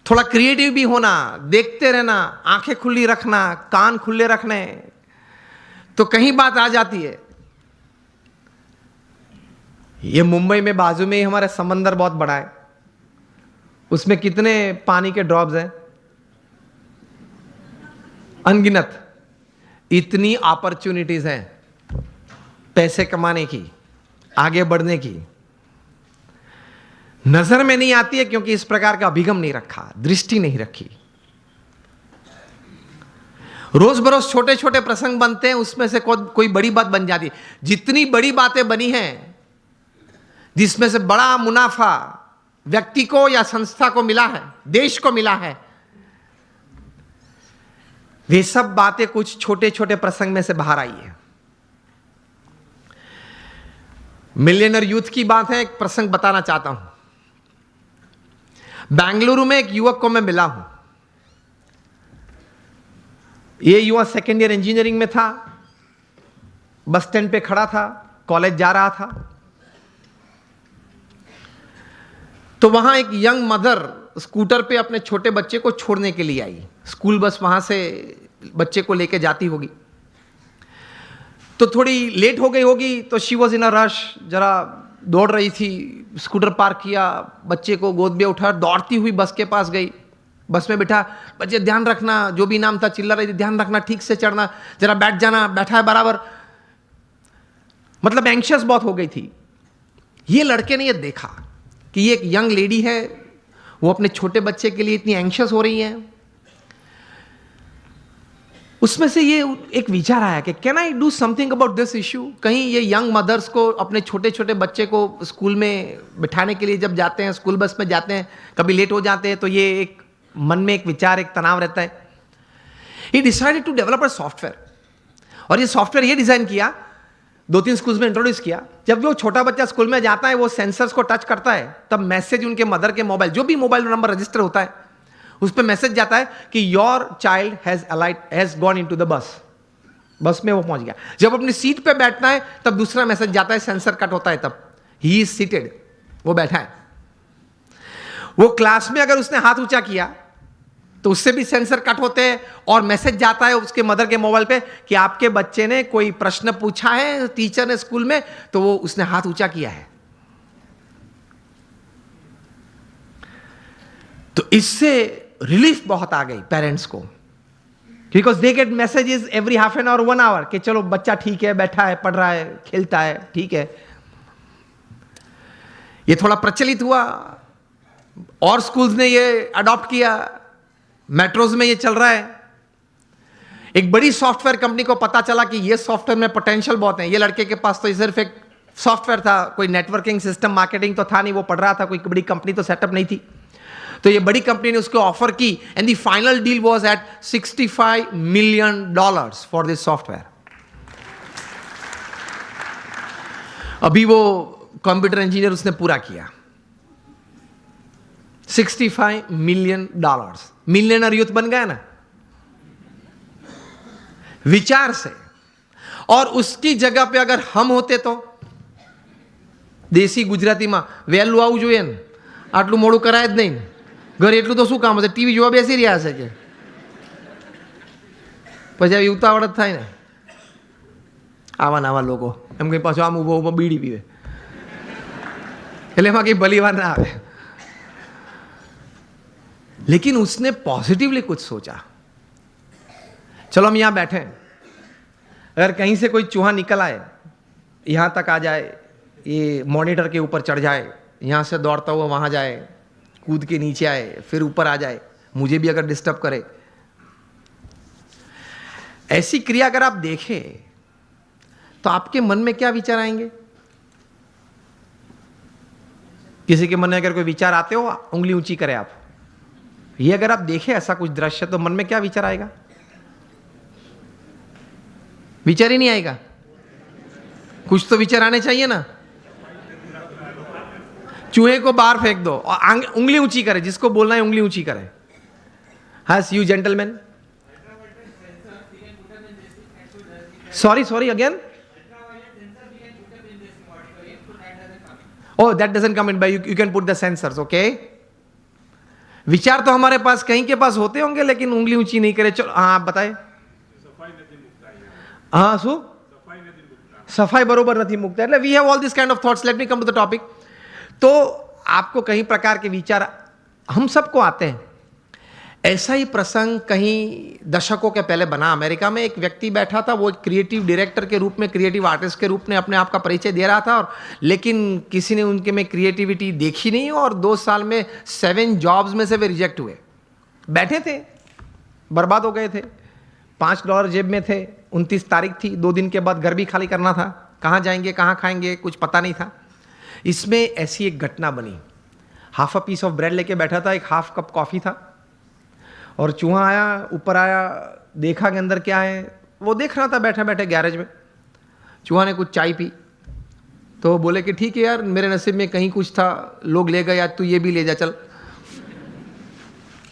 थोड़ा क्रिएटिव भी होना, देखते रहना, आंखें खुली रखना, कान खुले रखने, तो कहीं बात आ जाती है। ये मुंबई में बाजू में ही हमारा समंदर बहुत बड़ा है, उसमें कितने पानी के ड्रॉप्स हैं, अनगिनत। इतनी अपॉर्चुनिटीज हैं पैसे कमाने की, आगे बढ़ने की, नजर में नहीं आती है क्योंकि इस प्रकार का अभिगम नहीं रखा, दृष्टि नहीं रखी। रोज बरोज छोटे छोटे प्रसंग बनते हैं, उसमें से कोई बड़ी बात बन जाती है। जितनी बड़ी बातें बनी हैं, जिसमें से बड़ा मुनाफा व्यक्ति को या संस्था को मिला है, देश को मिला है, वे सब बातें कुछ छोटे छोटे प्रसंग में से बाहर आई है। मिलियनर यूथ की बात है, एक प्रसंग बताना चाहता हूं। बेंगलुरु में एक युवक को मैं मिला हूं। यह युवक सेकेंड ईयर इंजीनियरिंग में था, बस स्टैंड पे खड़ा था, कॉलेज जा रहा था। तो वहां एक यंग मदर स्कूटर पे अपने छोटे बच्चे को छोड़ने के लिए आई। स्कूल बस वहां से बच्चे को लेके जाती होगी, तो थोड़ी लेट हो गई होगी, तो she was in a rush, जरा दौड़ रही थी। स्कूटर पार्क किया, बच्चे को गोद में उठा, दौड़ती हुई बस के पास गई, बस में बैठा। बच्चे ध्यान रखना, जो भी नाम था चिल्ला रही थी, ध्यान रखना, ठीक से चढ़ना, जरा बैठ जाना, बैठा है बराबर। मतलब एंशियस बहुत हो गई थी। ये लड़के ने ये देखा कि ये एक यंग लेडी है, वो अपने छोटे बच्चे के लिए इतनी एंशियस हो रही है। उसमें से ये एक विचार आया कि can I do something about this issue. कहीं ये यंग मदर्स को, अपने छोटे छोटे बच्चे को स्कूल में बिठाने के लिए जब जाते हैं, स्कूल बस में जाते हैं, कभी लेट हो जाते हैं, तो ये एक मन में एक विचार, एक तनाव रहता है। He decided to develop a software, और ये सॉफ्टवेयर ये डिजाइन किया, 2-3 स्कूल्स में इंट्रोड्यूस किया। जब भी वो छोटा बच्चा स्कूल में जाता है, वो सेंसर्स को टच करता है, तब मैसेज उनके मदर के मोबाइल, जो भी मोबाइल नंबर रजिस्टर होता है, उस पर मैसेज जाता है कि your child has gone into the bus. बस में वो पहुंच गया। जब अपनी सीट पे बैठना है, तब दूसरा मैसेज जाता है, सेंसर कट होता है, तब ही इज सीटेड, वो बैठा है। वो क्लास में अगर उसने हाथ ऊंचा किया तो उससे भी सेंसर कट होते हैं, और मैसेज जाता है उसके मदर के मोबाइल पे कि आपके बच्चे ने कोई प्रश्न पूछा है टीचर ने स्कूल में, तो वो उसने हाथ ऊंचा किया है। तो इससे रिलीफ बहुत आ गई पेरेंट्स को, because they get messages every half an hour, 1 hour, कि चलो बच्चा ठीक है, बैठा है, पढ़ रहा है, खेलता है, ठीक है। ये थोड़ा प्रचलित हुआ और स्कूल्स ने ये अडॉप्ट किया, मेट्रोज में ये चल रहा है। एक बड़ी सॉफ्टवेयर कंपनी को पता चला कि ये सॉफ्टवेयर में पोटेंशियल बहुत है। ये लड़के के पास तो ये सिर्फ एक सॉफ्टवेयर था, कोई नेटवर्किंग सिस्टम, मार्केटिंग तो था नहीं, वो पढ़ रहा था, कोई बड़ी कंपनी तो सेटअप नहीं थी। तो ये बड़ी कंपनी ने उसको ऑफर की, and the final deal was at $65 million for this software. अभी वो कंप्यूटर इंजीनियर उसने पूरा किया, $65 million। मिलियनर यूथ बन गया ना विचार से। और उसकी जगह पे अगर हम होते तो देसी गुजरातीમાં વહેલું આવવું જોઈએ ને, આટલું મોડું કરાય જ નહીં, ઘરે એટલું તો શું કામ હશે, ટીવી જોવા બેસી રહ્યા હશે કે પછી આવી ઉતાવળ જ થાય ને। આવા ને આવા લોકો એમ કંઈ પાછું આમ ઊભો ઊભો બીડી પીવે, એટલે એમાં કંઈ ભલી વાર ના આવે। लेकिन उसने पॉजिटिवली कुछ सोचा। चलो हम यहां बैठे, अगर कहीं से कोई चूहा निकल आए, यहां तक आ जाए, ये मॉनिटर के ऊपर चढ़ जाए, यहां से दौड़ता हुआ वहां जाए, कूद के नीचे आए, फिर ऊपर आ जाए, मुझे भी अगर डिस्टर्ब करे, ऐसी क्रिया अगर आप देखें तो आपके मन में क्या विचार आएंगे? किसी के मन में अगर कोई विचार आते हो, उंगली ऊंची करें आप। ये अगर आप देखें ऐसा कुछ दृश्य, तो मन में क्या विचार आएगा? विचार ही नहीं आएगा। कुछ तो विचार आने चाहिए ना। चूहे को बाहर फेंक दो और उंगली ऊंची करे, जिसको बोलना है उंगली ऊंची करे। Has you gentleman, sorry again. Oh, that doesn't come in by you can put the sensors, okay? विचार तो हमारे पास कहीं के पास होते होंगे, लेकिन उंगली ऊंची नहीं करे। चलो हाँ आप बताए। हाँ सो सफाई बरोबर नहीं मुकता, એટલે we have all this kind of thoughts. Let me come to the topic. तो आपको कई प्रकार के विचार हम सबको आते हैं। ऐसा ही प्रसंग कहीं दशकों के पहले बना। अमेरिका में एक व्यक्ति बैठा था, वो एक क्रिएटिव डायरेक्टर के रूप में, क्रिएटिव आर्टिस्ट के रूप में अपने आप का परिचय दे रहा था, और लेकिन किसी ने उनके में क्रिएटिविटी देखी नहीं, और 2 साल में 7 जॉब्स में से वे रिजेक्ट हुए। बैठे थे, बर्बाद हो गए थे, $5 जेब में थे, 29 तारीख थी, 2 दिन के बाद घर भी खाली करना था, कहाँ जाएंगे कहाँ खाएंगे कुछ पता नहीं था। इसमें ऐसी एक घटना बनी, half a piece of bread लेके बैठा था, एक हाफ कप कॉफ़ी था, और चूहा आया, ऊपर आया, देखा कि अंदर क्या है। वो देख रहा था बैठे बैठे गैरेज में। चूहा ने कुछ चाय पी, तो बोले कि ठीक है यार, मेरे नसीब में कहीं कुछ था, लोग ले गए, आज तू ये भी ले जा चल।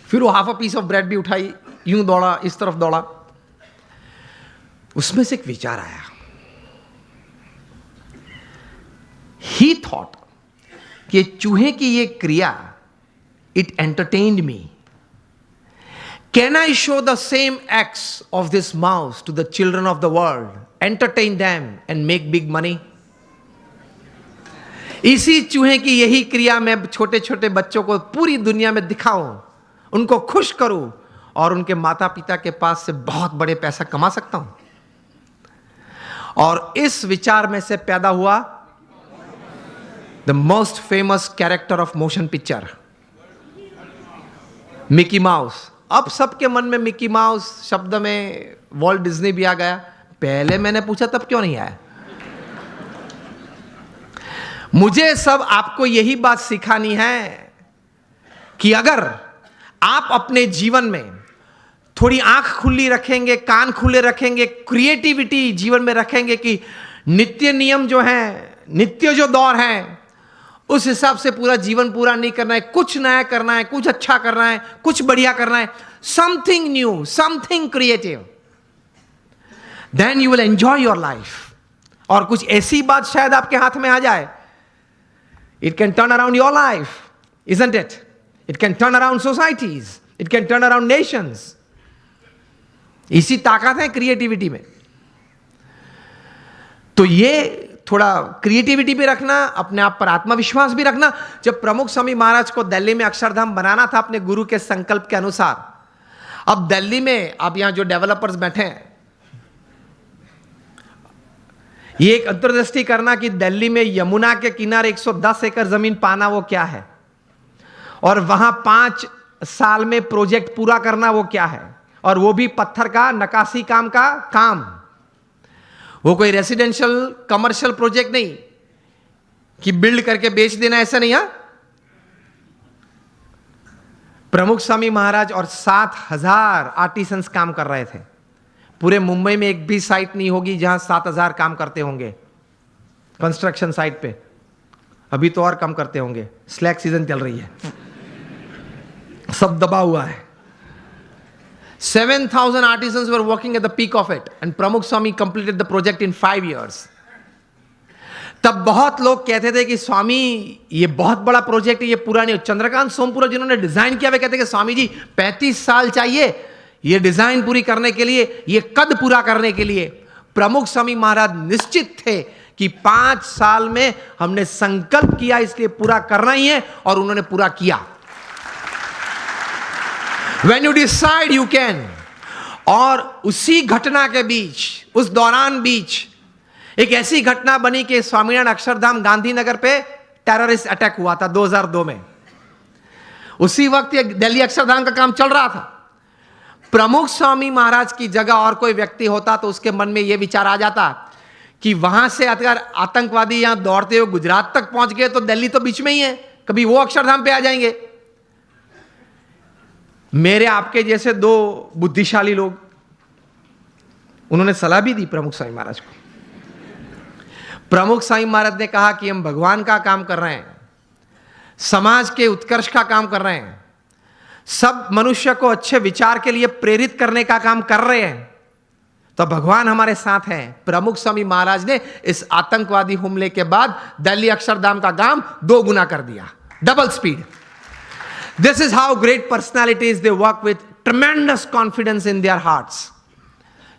फिर वो half a piece of bread भी उठाई, यूं दौड़ा, इस तरफ दौड़ा। उसमें से एक विचार आया। ही थॉट कि चूहे की ये क्रिया, it entertained me, can I show the same acts of this mouse to the children of the world, entertain them and make big money. इसी चूहे की यही क्रिया मैं छोटे छोटे बच्चों को पूरी दुनिया में दिखाऊं, उनको खुश करूं, और उनके माता पिता के पास से बहुत बड़े पैसा कमा सकता हूं। और इस विचार में से पैदा हुआ the most famous character of motion picture, Mickey mouse. अब सबके मन में मिकी माउस शब्द में वॉल्ट डिज्नी भी आ गया। पहले मैंने पूछा तब क्यों नहीं आया? मुझे सब आपको यही बात सिखानी है कि अगर आप अपने जीवन में थोड़ी आंख खुली रखेंगे, कान खुले रखेंगे, क्रिएटिविटी जीवन में रखेंगे कि नित्य नियम जो है, नित्य जो दौर है, उस हिसाब से पूरा जीवन पूरा नहीं करना है, कुछ नया करना है, कुछ अच्छा करना है, कुछ बढ़िया करना है, something new, something creative, then you will enjoy your life. और कुछ ऐसी बात शायद आपके हाथ में आ जाए, it can turn around your life, isn't it? It can turn around societies, it can turn around Nations. इसी ताकत है क्रिएटिविटी में। तो ये थोड़ा क्रिएटिविटी भी रखना, अपने आप पर आत्मविश्वास भी रखना। जब प्रमुख स्वामी महाराज को दिल्ली में अक्षरधाम बनाना था अपने गुरु के संकल्प के अनुसार, अब दिल्ली में आप यहां जो डेवलपर्स बैठे हैं, ये एक अंतर्दृष्टि करना कि दिल्ली में यमुना के किनारे 110 एकड़ जमीन पाना वो क्या है, और वहां 5 साल में प्रोजेक्ट पूरा करना वो क्या है, और वो भी पत्थर का नक्काशी काम का काम। वो कोई रेसिडेंशियल कमर्शियल प्रोजेक्ट नहीं कि बिल्ड करके बेच देना, ऐसा नहीं। है प्रमुख स्वामी महाराज और 7,000 आर्टिसंस काम कर रहे थे। पूरे मुंबई में एक भी साइट नहीं होगी जहां 7,000 काम करते होंगे कंस्ट्रक्शन साइट पे। अभी तो और कम करते होंगे, स्लैक सीजन चल रही है, सब दबा हुआ है। 7,000 artisans were working at the peak of it, and Pramukh Swami completed the project in 5 years. तब बहुत लोग कहते थे कि स्वामी ये बहुत बड़ा प्रोजेक्ट है, ये पूरा नहीं। चंद्रकांत सोमपुरा जिन्होंने डिजाइन किया, वे कहते कि स्वामी जी 35 साल चाहिए ये डिजाइन पूरी करने के लिए, ये कद पूरा करने के लिए। प्रमुख स्वामी महाराज निश्चित थे कि 5 साल में हमने संकल्प किया, इसलिए पूरा करना ही है, और उन्होंने पूरा किया। When you decide you can। और उसी घटना के बीच, उस दौरान बीच एक ऐसी घटना बनी कि स्वामीनारायण अक्षरधाम गांधीनगर पे टेररिस्ट अटैक हुआ था 2002 में। उसी वक्त ये दिल्ली अक्षरधाम का काम चल रहा था। प्रमुख स्वामी महाराज की जगह और कोई व्यक्ति होता तो उसके मन में यह विचार आ जाता कि वहां से अगर आतंकवादी यहां दौड़ते हुए गुजरात तक पहुंच गए तो दिल्ली तो बीच में ही है, कभी वो अक्षरधाम पे आ जाएंगे। मेरे आपके जैसे 2 बुद्धिशाली लोग, उन्होंने सलाह भी दी प्रमुख स्वामी महाराज को। प्रमुख स्वामी महाराज ने कहा कि हम भगवान का काम कर रहे हैं, समाज के उत्कर्ष का काम कर रहे हैं, सब मनुष्य को अच्छे विचार के लिए प्रेरित करने का काम कर रहे हैं, तो भगवान हमारे साथ हैं। प्रमुख स्वामी महाराज ने इस आतंकवादी हमले के बाद दिल्ली अक्षरधाम का काम 2 गुना कर दिया, double speed. This is how great personalities, they work with tremendous confidence in their hearts.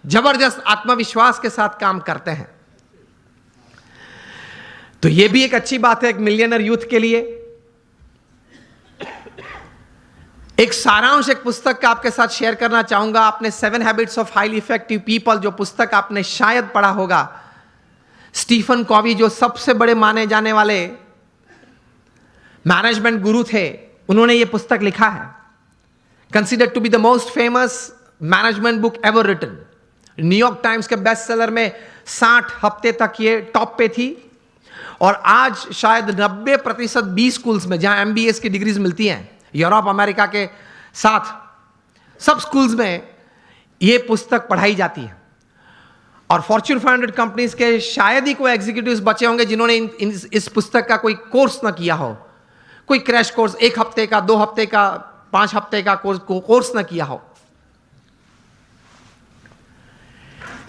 जबरदस्त आत्मविश्वास के साथ काम करते हैं। तो यह भी एक अच्छी बात है एक मिलियनर यूथ के लिए। एक सारांश एक पुस्तक का आपके साथ शेयर करना चाहूंगा। आपने 7 habits of highly effective people, जो पुस्तक आपने शायद पढ़ा होगा, स्टीफन कॉवी जो सबसे बड़े माने जाने वाले मैनेजमेंट गुरु थे, उन्होंने यह पुस्तक लिखा है। Considered to be the most famous management book ever written. New York Times के बेस्ट सेलर में 60 हफ्ते तक ये टॉप पे थी, और आज शायद 90% बी स्कूल्स में जहां MBA की डिग्रीज मिलती हैं यूरोप अमेरिका के साथ, सब स्कूल्स में ये पुस्तक पढ़ाई जाती है। और फॉर्च्यून 500 कंपनीज के शायद ही कोई एग्जीक्यूटिव्स बचे होंगे जिन्होंने इस पुस्तक का कोई कोर्स ना किया हो, कोई क्रैश कोर्स, 1 हफ्ते का, 2 हफ्ते का, 5 हफ्ते का कोर्स ना किया हो।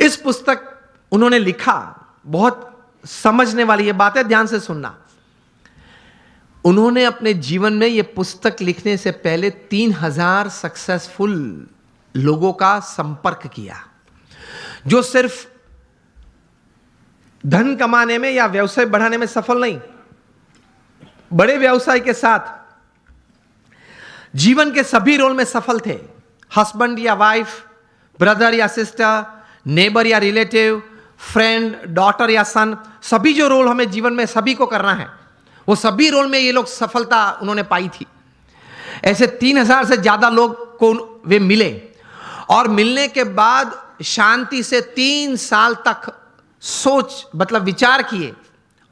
इस पुस्तक उन्होंने लिखा, बहुत समझने वाली ये बात है, ध्यान से सुनना। उन्होंने अपने जीवन में ये पुस्तक लिखने से पहले 3000 सक्सेसफुल लोगों का संपर्क किया, जो सिर्फ धन कमाने में या व्यवसाय बढ़ाने में सफल नहीं, बड़े व्यवसाय के साथ जीवन के सभी रोल में सफल थे। हस्बैंड या वाइफ, ब्रदर या सिस्टर, नेबर या रिलेटिव, फ्रेंड, डॉटर या सन, सभी जो रोल हमें जीवन में सभी को करना है, वो सभी रोल में ये लोग सफलता उन्होंने पाई थी। ऐसे 3000 से ज्यादा लोग को वे मिले, और मिलने के बाद शांति से 3 साल तक सोच मतलब विचार किए,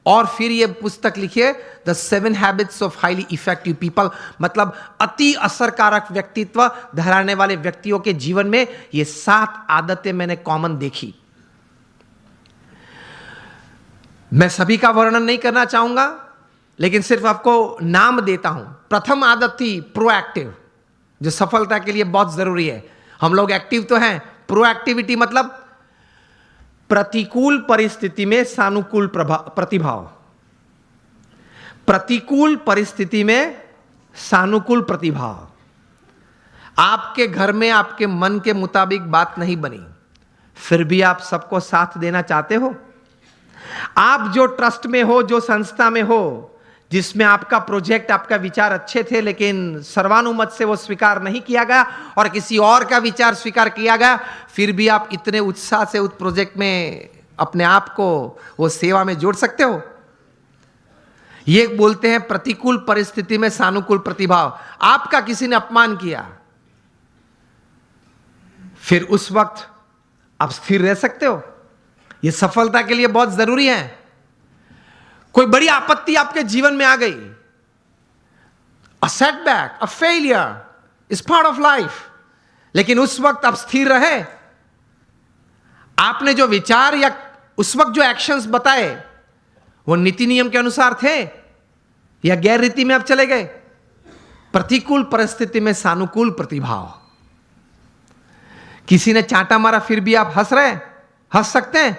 और फिर ये पुस्तक लिखिए, the 7 habits of highly effective people, मतलब अति असरकारक व्यक्तित्व धराने वाले व्यक्तियों के जीवन में ये 7 आदतें मैंने कॉमन देखी। मैं सभी का वर्णन नहीं करना चाहूंगा, लेकिन सिर्फ आपको नाम देता हूं। प्रथम आदत थी प्रोएक्टिव, जो सफलता के लिए बहुत जरूरी है। हम लोग एक्टिव तो हैं, प्रोएक्टिविटी मतलब प्रतिकूल परिस्थिति में सानुकूल प्रतिभाव। प्रतिकूल परिस्थिति में सानुकूल प्रतिभाव। आपके घर में आपके मन के मुताबिक बात नहीं बनी, फिर भी आप सबको साथ देना चाहते हो। आप जो ट्रस्ट में हो, जो संस्था में हो, जिसमें आपका प्रोजेक्ट, आपका विचार अच्छे थे, लेकिन सर्वानुमत से वो स्वीकार नहीं किया गया और किसी और का विचार स्वीकार किया गया, फिर भी आप इतने उत्साह से उस प्रोजेक्ट में अपने आप को वो सेवा में जोड़ सकते हो। ये बोलते हैं प्रतिकूल परिस्थिति में सानुकूल प्रतिभाव। आपका किसी ने अपमान किया, फिर उस वक्त आप स्थिर रह सकते हो। ये सफलता के लिए बहुत जरूरी है। कोई बड़ी आपत्ति आपके जीवन में आ गई, a setback, a failure is part of life, लेकिन उस वक्त आप स्थिर रहे। आपने जो विचार या उस वक्त जो एक्शंस बताए वो नीति नियम के अनुसार थे या गैर रीति में आप चले गए। प्रतिकूल परिस्थिति में सानुकूल प्रतिभाव। किसी ने चांटा मारा, फिर भी आप हंस सकते हैं।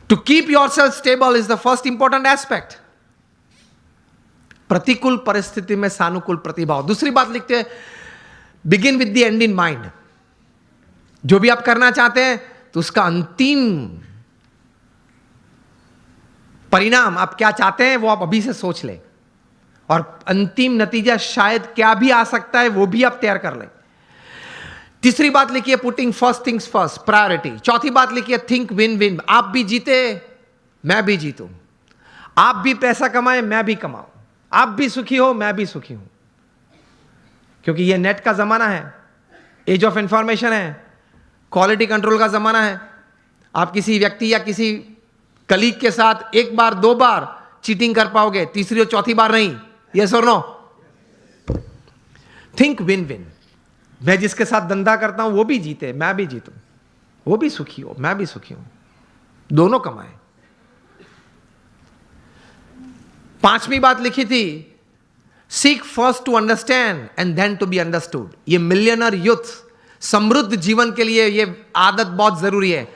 To keep yourself stable is the first important aspect. प्रतिकूल परिस्थिति में सानुकूल प्रतिभाव। दूसरी बात लिखते हैं, begin with the end in mind. जो भी आप करना चाहते हैं तो उसका अंतिम परिणाम आप क्या चाहते हैं वो आप अभी से सोच लें, और अंतिम नतीजा शायद क्या भी आ सकता है वो भी आप तैयार कर लें। तीसरी बात लिखिए, putting first things first, priority. चौथी बात लिखिए, थिंक विन विन। आप भी जीते, मैं भी जीतूं। आप भी पैसा कमाए, मैं भी कमाऊं। आप भी सुखी हो, मैं भी सुखी हूं। क्योंकि ये नेट का जमाना है, एज ऑफ इंफॉर्मेशन है, क्वालिटी कंट्रोल का जमाना है। आप किसी व्यक्ति या किसी कलीग के साथ 1 बार 2 बार चीटिंग कर पाओगे, तीसरी और चौथी बार नहीं। यस और नो? Think win win. मैं जिसके साथ धंधा करता हूं वो भी जीते, मैं भी जीतूं। वो भी सुखी हो, मैं भी सुखी हूं, दोनों कमाए। 5वीं बात लिखी थी, seek first to understand and then to be understood. ये मिलियनर यूथ समृद्ध जीवन के लिए ये आदत बहुत जरूरी है।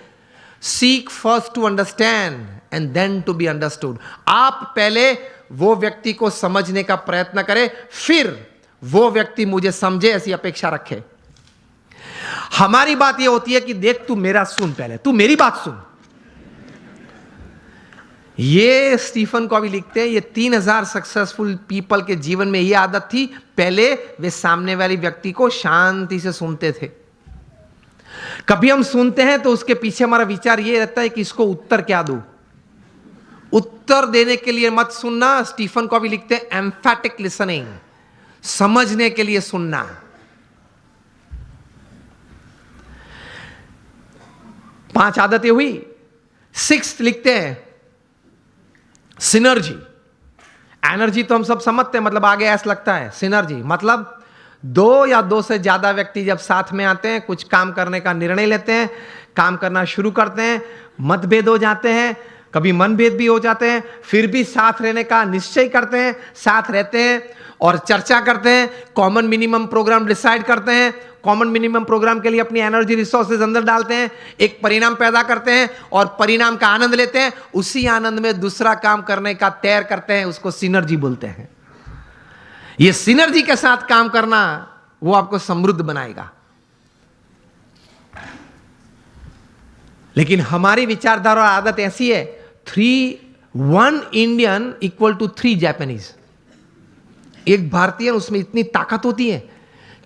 Seek first to understand and then to be understood. आप पहले वो व्यक्ति को समझने का प्रयत्न करें, फिर वो व्यक्ति मुझे समझे, ऐसी अपेक्षा रखे। हमारी बात ये होती है कि देख तू मेरा सुन, पहले तू मेरी बात सुन। ये स्टीफन कॉवी लिखते हैं, ये 3000 सक्सेसफुल पीपल के जीवन में ये आदत थी। पहले वे सामने वाली व्यक्ति को शांति से सुनते थे। कभी हम सुनते हैं तो उसके पीछे हमारा विचार ये रहता है कि इसको उत्तर क्या दूं। उत्तर देने के लिए मत सुनना। स्टीफन कॉवी लिखते हैं, एम्फैटिक लिसनिंग, समझने के लिए सुनना। 5 आदतें हुई। 6th लिखते हैं सिनर्जी। एनर्जी तो हम सब समझते हैं, मतलब आगे ऐसा लगता है। सिनर्जी मतलब 2 या 2 से ज्यादा व्यक्ति जब साथ में आते हैं, कुछ काम करने का निर्णय लेते हैं, काम करना शुरू करते हैं, मतभेद हो जाते हैं, कभी मनभेद भी हो जाते हैं, फिर भी साथ रहने का निश्चय करते हैं, साथ रहते हैं और चर्चा करते हैं, कॉमन मिनिमम प्रोग्राम डिसाइड करते हैं, कॉमन मिनिमम प्रोग्राम के लिए अपनी एनर्जी रिसोर्सेज अंदर डालते हैं, एक परिणाम पैदा करते हैं और परिणाम का आनंद लेते हैं। उसी आनंद में दूसरा काम करने का तैयार करते हैं, उसको सिनर्जी बोलते हैं। ये सिनर्जी के साथ काम करना वो आपको समृद्ध बनाएगा। लेकिन हमारी विचारधारा और आदत ऐसी है, 1 इंडियन इक्वल टू 3 जापानीज। एक भारतीय, उसमें इतनी ताकत होती है,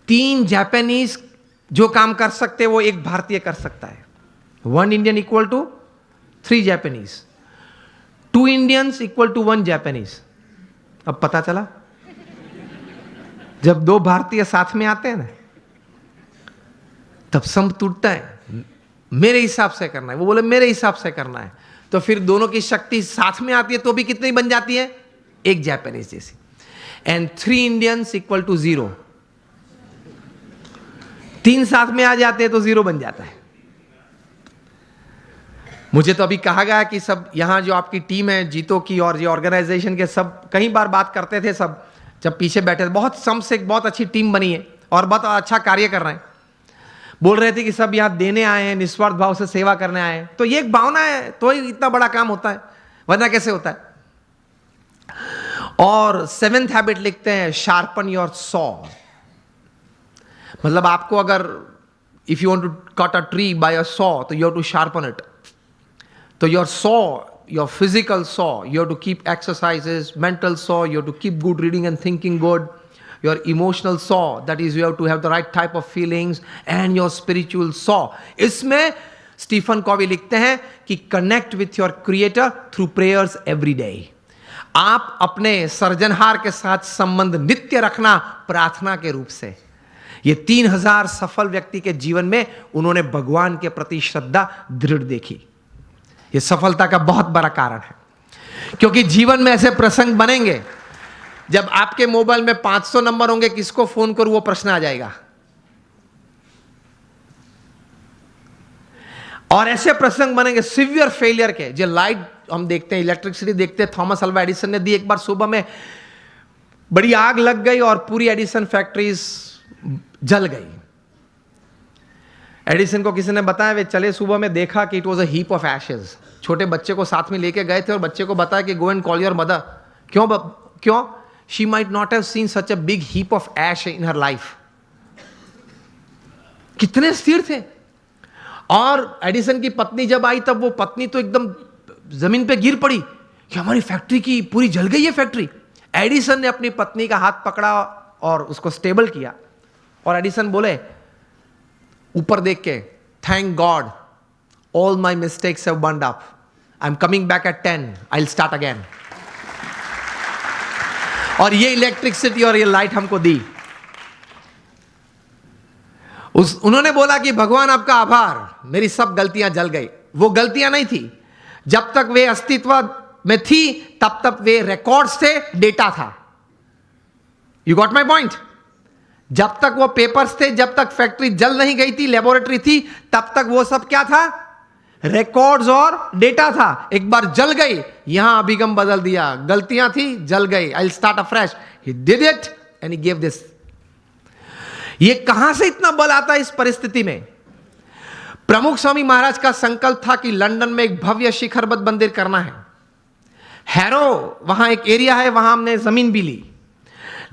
3 जापानीज जो काम कर सकते हैं वो एक भारतीय कर सकता है। 1 Indian equal to 3 Japanese, 2 Indians equal to 1 Japanese. अब पता चला, जब 2 भारतीय साथ में आते हैं ना, तब संप टूटता है। मेरे हिसाब से करना है, वो बोले मेरे हिसाब से करना है, तो फिर दोनों की शक्ति साथ में आती है तो भी कितनी बन जाती है? एक जापानीज जैसी। And 3 Indians equal to 0। 3 साथ में आ जाते हैं तो 0 बन जाता है। मुझे तो अभी कहा गया कि सब यहां जो आपकी टीम है जीतो की और ये ऑर्गेनाइजेशन के, सब कई बार बात करते थे, सब जब पीछे बैठे थे, बहुत सम से बहुत अच्छी टीम बनी है और बहुत अच्छा कार्य कर रहे हैं। बोल रहे थे कि सब यहां देने आए हैं, निस्वार्थ भाव से सेवा करने आए हैं। तो ये एक भावना है तो ही इतना बड़ा काम होता है, वरना कैसे होता है। और 7th हैबिट लिखते हैं शार्पन योर सॉ। मतलब आपको अगर if you want to cut a tree by a saw तो you have to sharpen it. तो your saw, your physical saw, you have to keep exercises, mental saw, you have to keep good reading and thinking good. Your emotional saw, that is you have to have the right type of feelings, and your spiritual saw. इसमें Stephen Covey लिखते हैं कि connect with your creator through prayers every day. आप अपने सर्जनहार के साथ संबंध नित्य रखना प्रार्थना के रूप से। ये 3000 सफल व्यक्ति के जीवन में उन्होंने भगवान के प्रति श्रद्धा दृढ़ देखी। ये सफलता का बहुत बड़ा कारण है, क्योंकि जीवन में ऐसे प्रसंग बनेंगे जब आपके मोबाइल में 500 नंबर होंगे, किसको फोन करूं वो प्रश्न आ जाएगा। और ऐसे प्रसंग बनेंगे सिवियर फेलियर के, जो लाइट हम देखते हैं, इलेक्ट्रिसिटी देखते हैं, थॉमस अल्वा एडिसन ने दी। एक बार सुबह में बड़ी आग लग गई और पूरी एडिसन फैक्ट्रीज जल गई। एडिसन को किसी ने बताया, वे चले सुबह में देखा कि it was a heap of Ashes. छोटे बच्चे को साथ में लेके गए थे और बच्चे को बताया कि go and call your mother. क्यों? She might not have seen such a big heap of ash in her life. कितने स्थिर थे। और एडिसन की पत्नी जब आई, तब वो पत्नी तो एकदम जमीन पे गिर पड़ी कि हमारी फैक्ट्री की पूरी जल गई है फैक्ट्री। एडिसन ने अपनी पत्नी का हाथ पकड़ा और उसको स्टेबल किया, और एडिसन बोले ऊपर देख के, thank God all my mistakes have burned up, I am coming back at 10, I will start again. और ये इलेक्ट्रिसिटी और ये लाइट हमको दी। उन्होंने बोला कि भगवान आपका आभार, मेरी सब गलतियां जल गई। वो गलतियां नहीं थी, जब तक वे अस्तित्व में थी तब तक वे रिकॉर्ड्स थे, डेटा था। You got my point? जब तक वो पेपर्स थे, जब तक फैक्ट्री जल नहीं गई थी, लेबोरेटरी थी, तब तक वो सब क्या था? रिकॉर्ड्स और डेटा था। एक बार जल गई, यहां अभिगम बदल दिया, गलतियां थी, जल गई, I will start afresh. He did it and he give this. ये कहां से इतना बल आता है इस परिस्थिति में? प्रमुख स्वामी महाराज का संकल्प था कि लंदन में एक भव्य शिखरबद्ध मंदिर करना है। हैरो वहां एक एरिया है, वहां हमने जमीन भी ली,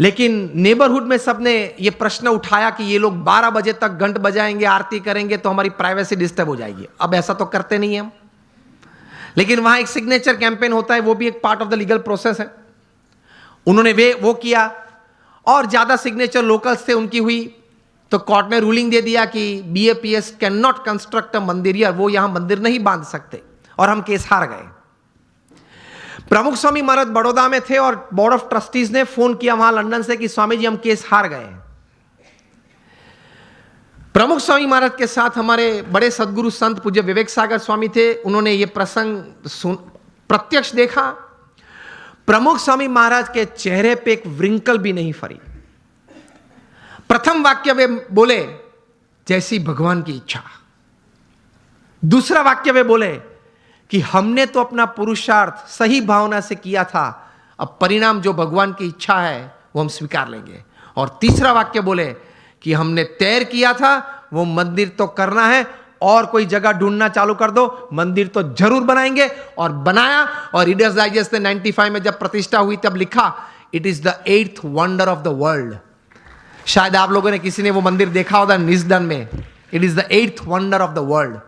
लेकिन नेबरहुड में सबने ये प्रश्न उठाया कि ये लोग 12 बजे तक घंट बजाएंगे, आरती करेंगे, तो हमारी प्राइवेसी डिस्टर्ब हो जाएगी। अब ऐसा तो करते नहीं हम, लेकिन वहां एक सिग्नेचर कैंपेन होता है, वो भी एक part of the legal process है। उन्होंने वो किया और ज्यादा सिग्नेचर लोकल्स थे, उनकी हुई, तो कोर्ट ने रूलिंग दे दिया कि BAPS can not construct a मंदिर, या वो यहां मंदिर नहीं बांध सकते, और हम केस हार गए। प्रमुख स्वामी महाराज बड़ौदा में थे और बोर्ड ऑफ ट्रस्टीज ने फोन किया वहां लंदन से कि स्वामी जी हम केस हार गए। प्रमुख स्वामी महाराज के साथ हमारे बड़े सदगुरु संत पूज्य विवेक सागर स्वामी थे। उन्होंने ये प्रसंग प्रत्यक्ष देखा। प्रमुख स्वामी महाराज के चेहरे पे एक व्रिंकल भी नहीं फरी। प्रथम वाक्य वे बोले, जैसी भगवान की इच्छा। दूसरा वाक्य वे बोले कि हमने तो अपना पुरुषार्थ सही भावना से किया था, अब परिणाम जो भगवान की इच्छा है वो हम स्वीकार लेंगे। और तीसरा वाक्य बोले कि हमने तैर किया था, वो मंदिर तो करना है, और कोई जगह ढूंढना चालू कर दो, मंदिर तो जरूर बनाएंगे। और बनाया। और रीडर्स डाइजेस्ट ने 95 में जब प्रतिष्ठा हुई तब लिखा, it is the 8th wonder of the world. शायद आप लोगों ने किसी ने वो मंदिर देखा होगा निस्दन में। It is the 8th wonder of the world.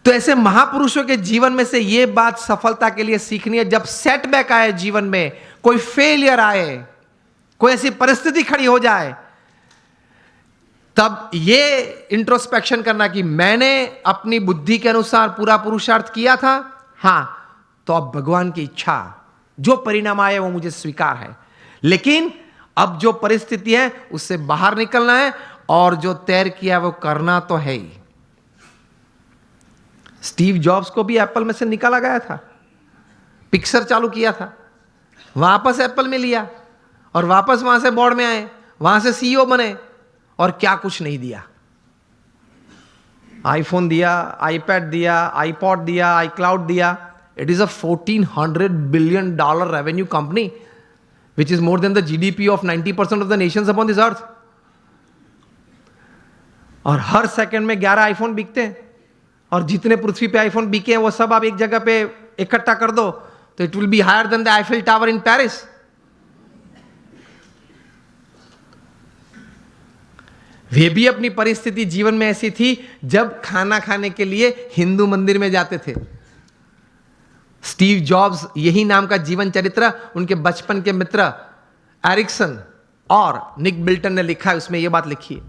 तो ऐसे महापुरुषों के जीवन में से ये बात सफलता के लिए सीखनी है। जब सेटबैक आए जीवन में, कोई फेलियर आए, कोई ऐसी परिस्थिति खड़ी हो जाए, तब ये इंट्रोस्पेक्शन करना कि मैंने अपनी बुद्धि के अनुसार पूरा पुरुषार्थ किया था, हां, तो अब भगवान की इच्छा, जो परिणाम आए वो मुझे स्वीकार है, लेकिन अब जो परिस्थिति है उससे बाहर निकलना है, और जो तैर किया वो करना तो है ही। स्टीव जॉब्स को भी एप्पल में से निकाला गया था, पिक्सर चालू किया था, वापस एप्पल में लिया, और वापस वहां से बोर्ड में आए, वहां से सीईओ बने, और क्या कुछ नहीं दिया। आईफोन दिया, आईपैड दिया, आईपॉड दिया, आईक्लाउड दिया। It is a $1400 billion revenue company, which is more than the GDP of 90% of the Nations upon this earth. और हर सेकंड में 11 आईफोन बिकते हैं, और जितने पृथ्वी पे आईफोन बिके हैं वो सब आप एक जगह पे इकट्ठा कर दो तो it will be higher than the Eiffel Tower in Paris. वे भी अपनी परिस्थिति जीवन में ऐसी थी जब खाना खाने के लिए हिंदू मंदिर में जाते थे। स्टीव जॉब्स, यही नाम का जीवन चरित्र उनके बचपन के मित्र एरिक्सन और निक बिल्टन ने लिखा है, उसमें यह बात लिखी है।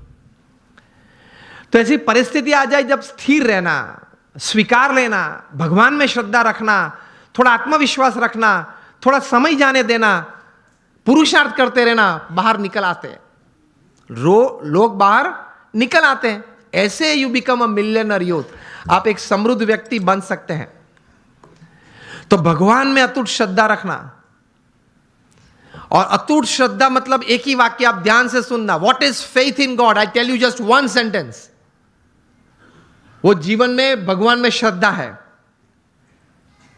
तो ऐसी परिस्थिति आ जाए जब स्थिर रहना, स्वीकार लेना, भगवान में श्रद्धा रखना, थोड़ा आत्मविश्वास रखना, थोड़ा समय जाने देना, पुरुषार्थ करते रहना, बाहर निकल आते हैं। लोग बाहर निकल आते हैं। ऐसे you become a millionaire youth. आप एक समृद्ध व्यक्ति बन सकते हैं। तो भगवान में अटूट श्रद्धा रखना, और अटूट श्रद्धा मतलब एक ही वाक्य आप ध्यान से सुनना, what is faith in God. I tell you just one sentence. वो जीवन में भगवान में श्रद्धा है,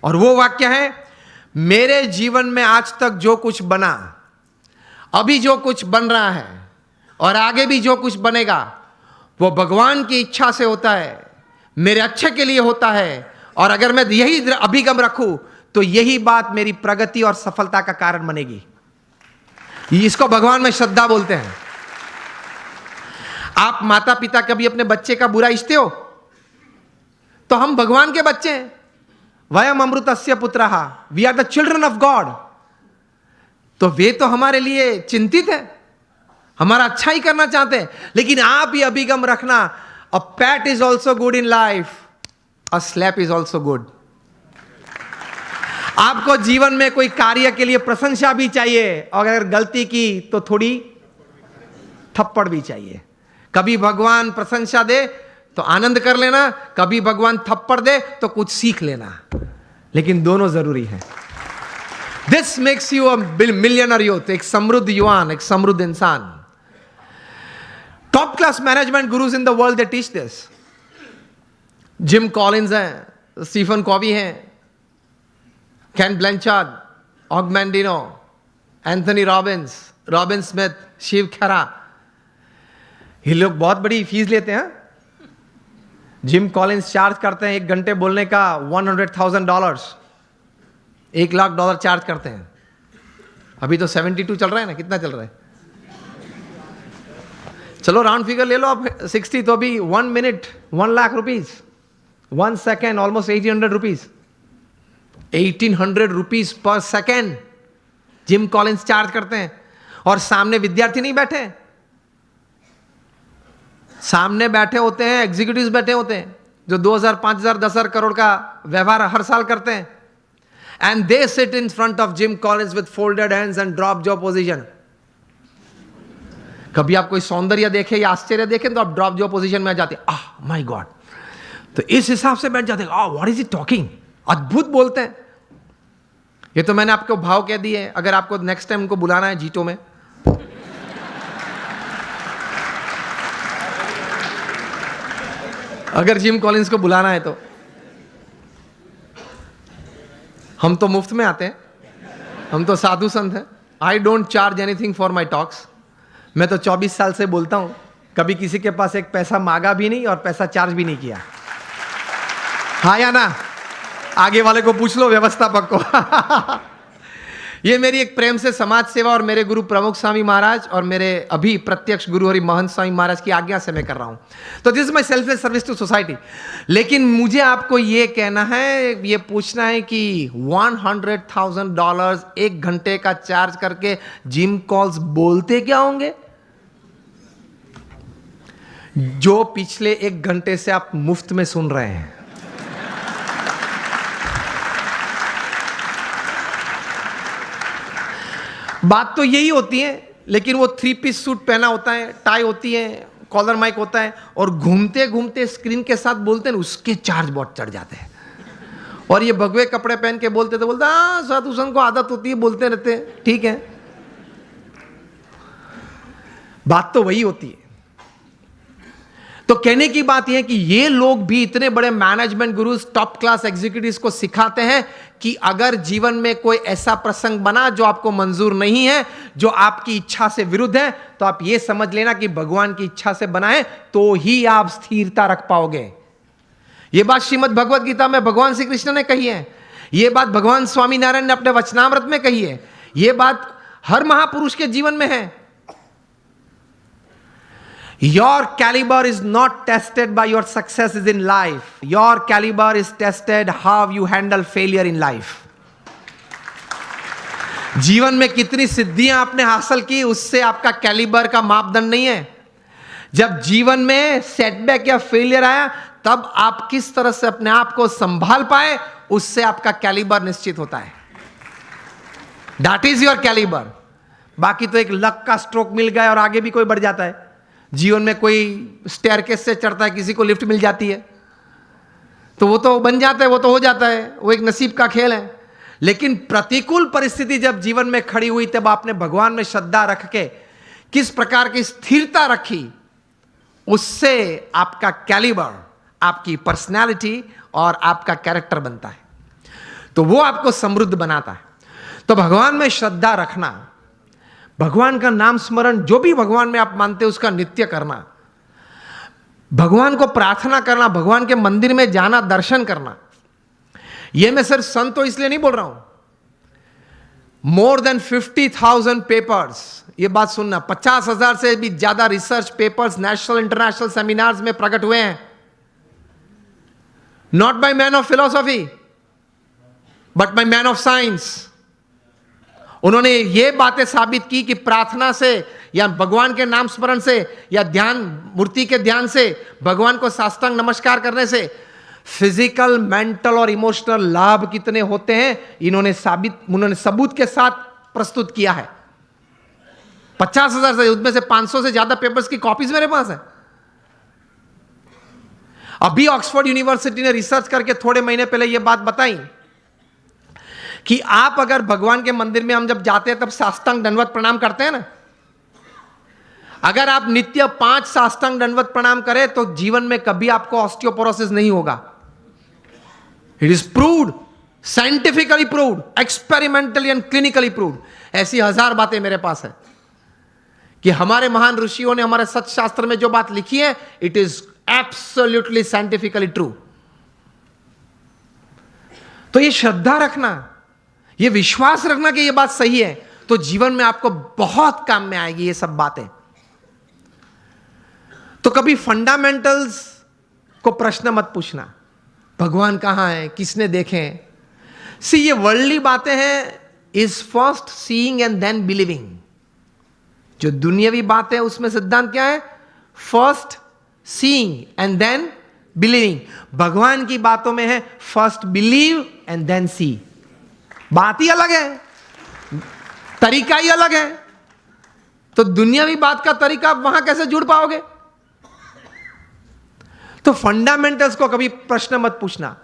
और वो वाक्य है, मेरे जीवन में आज तक जो कुछ बना, अभी जो कुछ बन रहा है, और आगे भी जो कुछ बनेगा, वो भगवान की इच्छा से होता है, मेरे अच्छे के लिए होता है। और अगर मैं यही अभिगम रखूं तो यही बात मेरी प्रगति और सफलता का कारण बनेगी। इसको भगवान में श्रद्धा बोलते हैं। आप माता पिता कभी अपने बच्चे का बुरा इच्छते हो? तो हम भगवान के बच्चे हैं। वयम अमृतस्य पुत्रः, we are the children of God. तो वे तो हमारे लिए चिंतित है, हमारा अच्छा ही करना चाहते हैं। लेकिन आप ही अभिगम रखना, a pat is also good in life, a slap is also good. आपको जीवन में कोई कार्य के लिए प्रशंसा भी चाहिए, और अगर गलती की तो थोड़ी थप्पड़ भी चाहिए। कभी भगवान प्रशंसा दे तो आनंद कर लेना, कभी भगवान थप्पड़ दे तो कुछ सीख लेना, लेकिन दोनों जरूरी है। This makes you a millionaire youth, एक समृद्ध युवान, एक समृद्ध इंसान। Top class management gurus in the world they teach this. Jim Collins हैं, स्टीफन कॉवी हैं, Ken Blanchard, Og Mandino, Anthony Robbins, Robin Smith, Shiv Khera, ये लोग बहुत बड़ी फीस लेते हैं। जिम कॉलिंस चार्ज करते हैं 1 घंटे बोलने का $100,000, $1 लाख चार्ज करते हैं। अभी तो 72 चल रहा है ना, कितना चल रहा है? चलो राउंड फिगर ले लो आप, 60, तो अभी 1 मिनट $1 लाख, 1 सेकेंड ऑलमोस्ट ₹1,800, ₹1,800 पर सेकेंड जिम कॉलिंस चार्ज करते हैं। और सामने विद्यार्थी नहीं बैठे, सामने बैठे होते हैं एग्जीक्यूटिव्स बैठे होते हैं जो 2,000, 5,000, 10,000 करोड़ का व्यवहार हर साल करते हैं। And they sit in front of gym Collins with folded hands and drop jaw position. कभी आप कोई सौंदर्य देखे या आश्चर्य देखें तो आप ड्रॉप जो पोजीशन में आ जाते, आह माय गॉड, तो इस हिसाब से बैठ जाते, व्हाट इज ही टॉकिंग, अद्भुत बोलते हैं। ये तो मैंने आपको भाव कह दिए। अगर आपको नेक्स्ट टाइम उनको बुलाना है जीटो में, अगर जिम कॉलिंस को बुलाना है तो हम तो मुफ्त में आते हैं, हम तो साधु संत हैं। I don't charge anything for my talks. मैं तो 24 साल से बोलता हूं, कभी किसी के पास एक पैसा मांगा भी नहीं और पैसा चार्ज भी नहीं किया। हाँ या ना? आगे वाले को पूछ लो, व्यवस्थापक को। ये मेरी एक प्रेम से समाज सेवा और मेरे गुरु प्रमुख स्वामी महाराज और मेरे अभी प्रत्यक्ष गुरु हरि महंत स्वामी महाराज की आज्ञा से मैं कर रहा हूं। तो this is my selfless service to society. लेकिन मुझे आपको ये कहना है, ये पूछना है कि $100,000 एक घंटे का चार्ज करके जिम कॉल्स बोलते क्या होंगे, जो पिछले 1 घंटे से आप मुफ्त में सुन रहे हैं। बात तो यही होती है, लेकिन वो 3 पीस सूट पहना होता है, टाई होती है, कॉलर माइक होता है, और घूमते घूमते स्क्रीन के साथ बोलते हैं, उसके चार्ज बहुत चढ़ जाते हैं। और ये भगवे कपड़े पहन के बोलते तो बोलते, हाँ साधु संत को आदत होती है, बोलते रहते हैं, ठीक है। बात तो वही होती है। तो कहने की बात यह है कि ये लोग भी इतने बड़े management gurus, top class executives को सिखाते हैं कि अगर जीवन में कोई ऐसा प्रसंग बना जो आपको मंजूर नहीं है, जो आपकी इच्छा से विरुद्ध है, तो आप ये समझ लेना कि भगवान की इच्छा से बना है, तो ही आप स्थिरता रख पाओगे। यह बात श्रीमद् भगवद गीता में भगवान श्री कृष्ण ने कही है, यह बात भगवान स्वामी नारायण ने अपने वचनामृत में कही है, यह बात हर महापुरुष के जीवन में है। Your caliber is not tested by your successes in life. Your caliber is tested how you handle failure in life. जीवन में कितनी सिद्धियां आपने हासिल की, उससे आपका कैलिबर का मापदंड नहीं है। जब जीवन में सेटबैक या फेलियर आया, तब आप किस तरह से अपने आप को संभाल पाए, उससे आपका कैलिबर निश्चित होता है। That is your caliber. बाकी तो एक लक का स्ट्रोक मिल गया और आगे भी कोई बढ़ जाता है। जीवन में कोई स्टेयरकेस से चढ़ता है, किसी को लिफ्ट मिल जाती है, तो वो तो बन जाता है, वो तो हो जाता है, वो एक नसीब का खेल है। लेकिन प्रतिकूल परिस्थिति जब जीवन में खड़ी हुई, तब आपने भगवान में श्रद्धा रख के किस प्रकार की स्थिरता रखी, उससे आपका कैलिबर, आपकी पर्सनैलिटी और आपका कैरेक्टर बनता है, तो वो आपको समृद्ध बनाता है। तो भगवान में श्रद्धा रखना, भगवान का नाम स्मरण, जो भी भगवान में आप मानते हो उसका नित्य करना, भगवान को प्रार्थना करना, भगवान के मंदिर में जाना, दर्शन करना। यह मैं सिर्फ संत तो इसलिए नहीं बोल रहा हूं, मोर देन 50,000 पेपर्स, यह बात सुनना, 50,000 से भी ज्यादा research papers national international seminars में प्रकट हुए हैं, not by man of philosophy but by man of science. उन्होंने ये बातें साबित की कि प्रार्थना से या भगवान के नाम स्मरण से या ध्यान, मूर्ति के ध्यान से, भगवान को साष्टांग नमस्कार करने से फिजिकल, मेंटल और इमोशनल लाभ कितने होते हैं, उन्होंने सबूत के साथ प्रस्तुत किया है। 50,000 से, उसमें से 500 से ज्यादा पेपर्स की कॉपीज मेरे पास है। अभी ऑक्सफोर्ड यूनिवर्सिटी ने रिसर्च करके थोड़े महीने पहले यह बात बताई कि आप अगर भगवान के मंदिर में हम जब जाते हैं तब साष्टांग दंडवत प्रणाम करते हैं ना, अगर आप नित्य 5 साष्टांग दंडवत प्रणाम करें तो जीवन में कभी आपको ऑस्टियोपोरोसिस नहीं होगा। It is proved, scientifically proved, experimentally and clinically proved. ऐसी 1000 बातें मेरे पास है कि हमारे महान ऋषियों ने हमारे सत्य शास्त्र में जो बात लिखी है, it is absolutely scientifically true. तो ये श्रद्धा रखना, ये विश्वास रखना कि ये बात सही है, तो जीवन में आपको बहुत काम में आएगी ये सब बातें। तो कभी फंडामेंटल्स को प्रश्न मत पूछना, भगवान कहां है, किसने देखे हैं। सी, ये वर्ल्डली बातें हैं, is first seeing and then believing. जो दुनियावी बातें हैं उसमें सिद्धांत क्या है, first seeing and then believing. भगवान की बातों में है first believe and then see. बात ही अलग है, तरीका ही अलग है। तो दुनियावी बात का तरीका आप वहां कैसे जुड़ पाओगे? तो फंडामेंटल्स को कभी प्रश्न मत पूछना।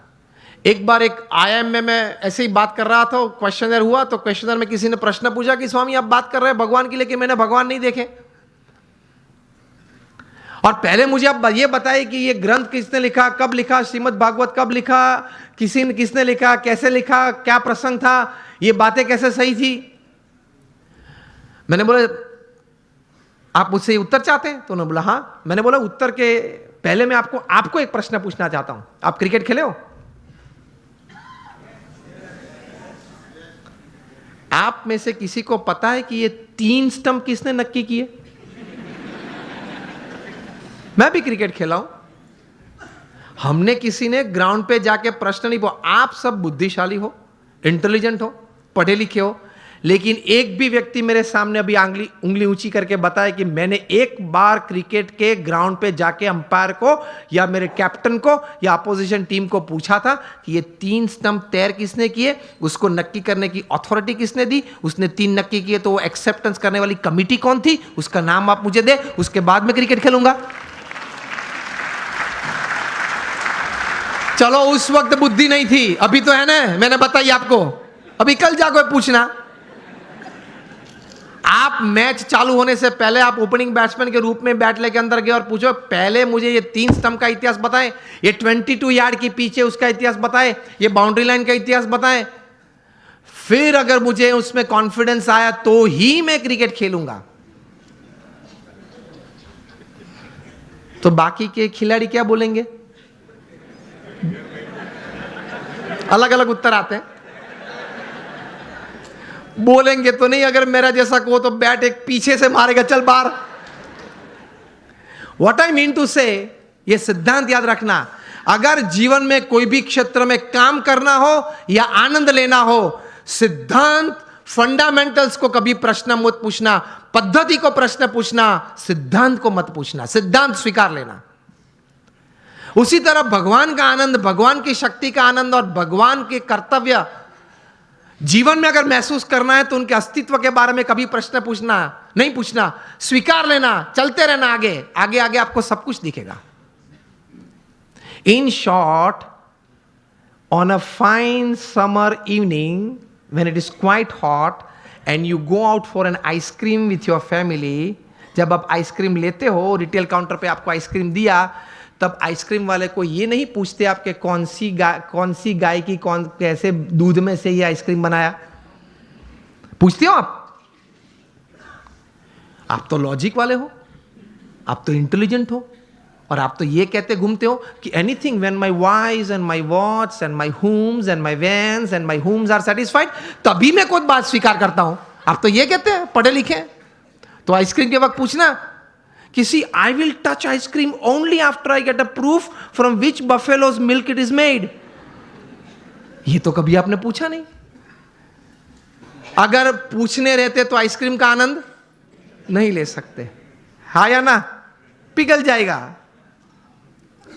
एक बार एक आईआईएम में मैं ऐसे ही बात कर रहा था, क्वेश्चनर हुआ, तो क्वेश्चनर में किसी ने प्रश्न पूछा कि स्वामी आप बात कर रहे हैं भगवान की, लेकिन मैंने भगवान नहीं देखे, और पहले मुझे आप ये बताइए कि ये ग्रंथ किसने लिखा, कब लिखा, श्रीमद् भागवत कब लिखा, किसने लिखा, कैसे लिखा, क्या प्रसंग था, ये बातें कैसे सही थी। मैंने बोला आप मुझसे उत्तर चाहते हैं? तो उन्होंने बोला हाँ। मैंने बोला उत्तर के पहले मैं आपको एक प्रश्न पूछना चाहता हूं। आप क्रिकेट खेले हो? आप में से किसी को पता है कि ये 3 स्टंप किसने नक्की किए? मैं भी क्रिकेट खेला हूं। हमने किसी ने ग्राउंड पे जाके प्रश्न नहीं पूछा। आप सब बुद्धिशाली हो, इंटेलिजेंट हो, पढ़े लिखे हो, लेकिन एक भी व्यक्ति मेरे सामने अभी उंगली ऊंची करके बताए कि मैंने एक बार क्रिकेट के ग्राउंड पे जाके अंपायर को या मेरे कैप्टन को या अपोजिशन टीम को पूछा था कि ये 3 स्टंप तैर किसने किए, उसको नक्की करने की अथॉरिटी किसने दी, उसने 3 नक्की किए तो वो एक्सेप्टेंस करने वाली कमिटी कौन थी, उसका नाम आप मुझे दे, उसके बाद मैं क्रिकेट खेलूंगा। चलो उस वक्त बुद्धि नहीं थी, अभी तो है ना, मैंने बताई आपको। अभी कल जाकर पूछना। आप मैच चालू होने से पहले आप ओपनिंग बैट्समैन के रूप में बैट लेके अंदर गए और पूछो पहले मुझे ये 3 स्टंप का इतिहास बताएं, ये 22 यार्ड के पीछे उसका इतिहास बताएं, ये बाउंड्री लाइन का इतिहास बताएं, फिर अगर मुझे उसमें कॉन्फिडेंस आया तो ही मैं क्रिकेट खेलूंगा। तो बाकी के खिलाड़ी क्या बोलेंगे? अलग अलग उत्तर आते हैं। बोलेंगे तो नहीं, अगर मेरा जैसा को तो बैट एक पीछे से मारेगा, चल बाहर। व्हाट आई मीन टू से, ये सिद्धांत याद रखना, अगर जीवन में कोई भी क्षेत्र में काम करना हो या आनंद लेना हो, सिद्धांत फंडामेंटल्स को कभी प्रश्न मत पूछना, पद्धति को प्रश्न पूछना, सिद्धांत को मत पूछना, सिद्धांत स्वीकार लेना। उसी तरह भगवान का आनंद, भगवान की शक्ति का आनंद और भगवान के कर्तव्य जीवन में अगर महसूस करना है तो उनके अस्तित्व के बारे में कभी प्रश्न नहीं पूछना, स्वीकार लेना, चलते रहना आगे आगे आगे, आपको सब कुछ दिखेगा। In short, on a fine summer evening when it is quite hot and you go out for an ice cream with your family, जब आप आइसक्रीम लेते हो, रिटेल काउंटर पे आपको आइसक्रीम दिया, तब आइसक्रीम वाले को ये नहीं पूछते आपके कौन सी गाय की कैसे दूध में से ये आइसक्रीम बनाया। पूछते हो आप तो लॉजिक वाले हो, आप तो इंटेलिजेंट हो, और आप तो ये कहते घूमते हो कि anything when my wives and my watts and my homes and my vans and my homes are satisfied, तभी मैं कोई बात स्वीकार करता हूं। आप तो ये कहते हैं, पढ़े लिखे। तो आइसक्रीम के वक्त पूछना किसी, I will touch ice cream only after I get a proof from which buffalo's milk it is made. ये तो कभी आपने पूछा नहीं। अगर पूछने रहते तो आइसक्रीम का आनंद नहीं ले सकते, हाँ या ना? पिघल जाएगा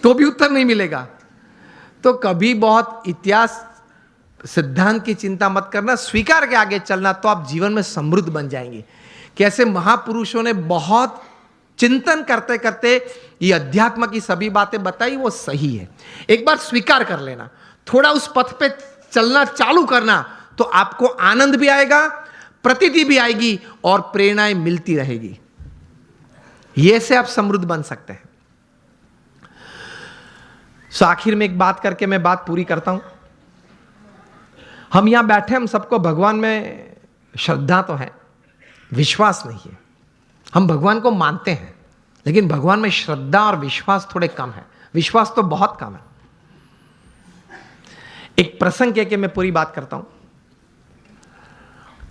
तो भी उत्तर नहीं मिलेगा। तो कभी बहुत इतिहास सिद्धांत की चिंता मत करना, स्वीकार के आगे चलना, तो आप जीवन में समृद्ध बन जाएंगे। कैसे महापुरुषों ने बहुत चिंतन करते करते ये अध्यात्म की सभी बातें बताई, वो सही है। एक बार स्वीकार कर लेना, थोड़ा उस पथ पे चलना चालू करना, तो आपको आनंद भी आएगा, प्रतीति भी आएगी और प्रेरणाएं मिलती रहेगी। ये से आप समृद्ध बन सकते हैं। सो आखिर में एक बात करके मैं बात पूरी करता हूं। हम यहां बैठे, हम सबको भगवान में श्रद्धा तो है, विश्वास नहीं है। हम भगवान को मानते हैं, लेकिन भगवान में श्रद्धा और विश्वास थोड़े कम है। विश्वास तो बहुत कम है। एक प्रसंग कह के मैं पूरी बात करता हूं।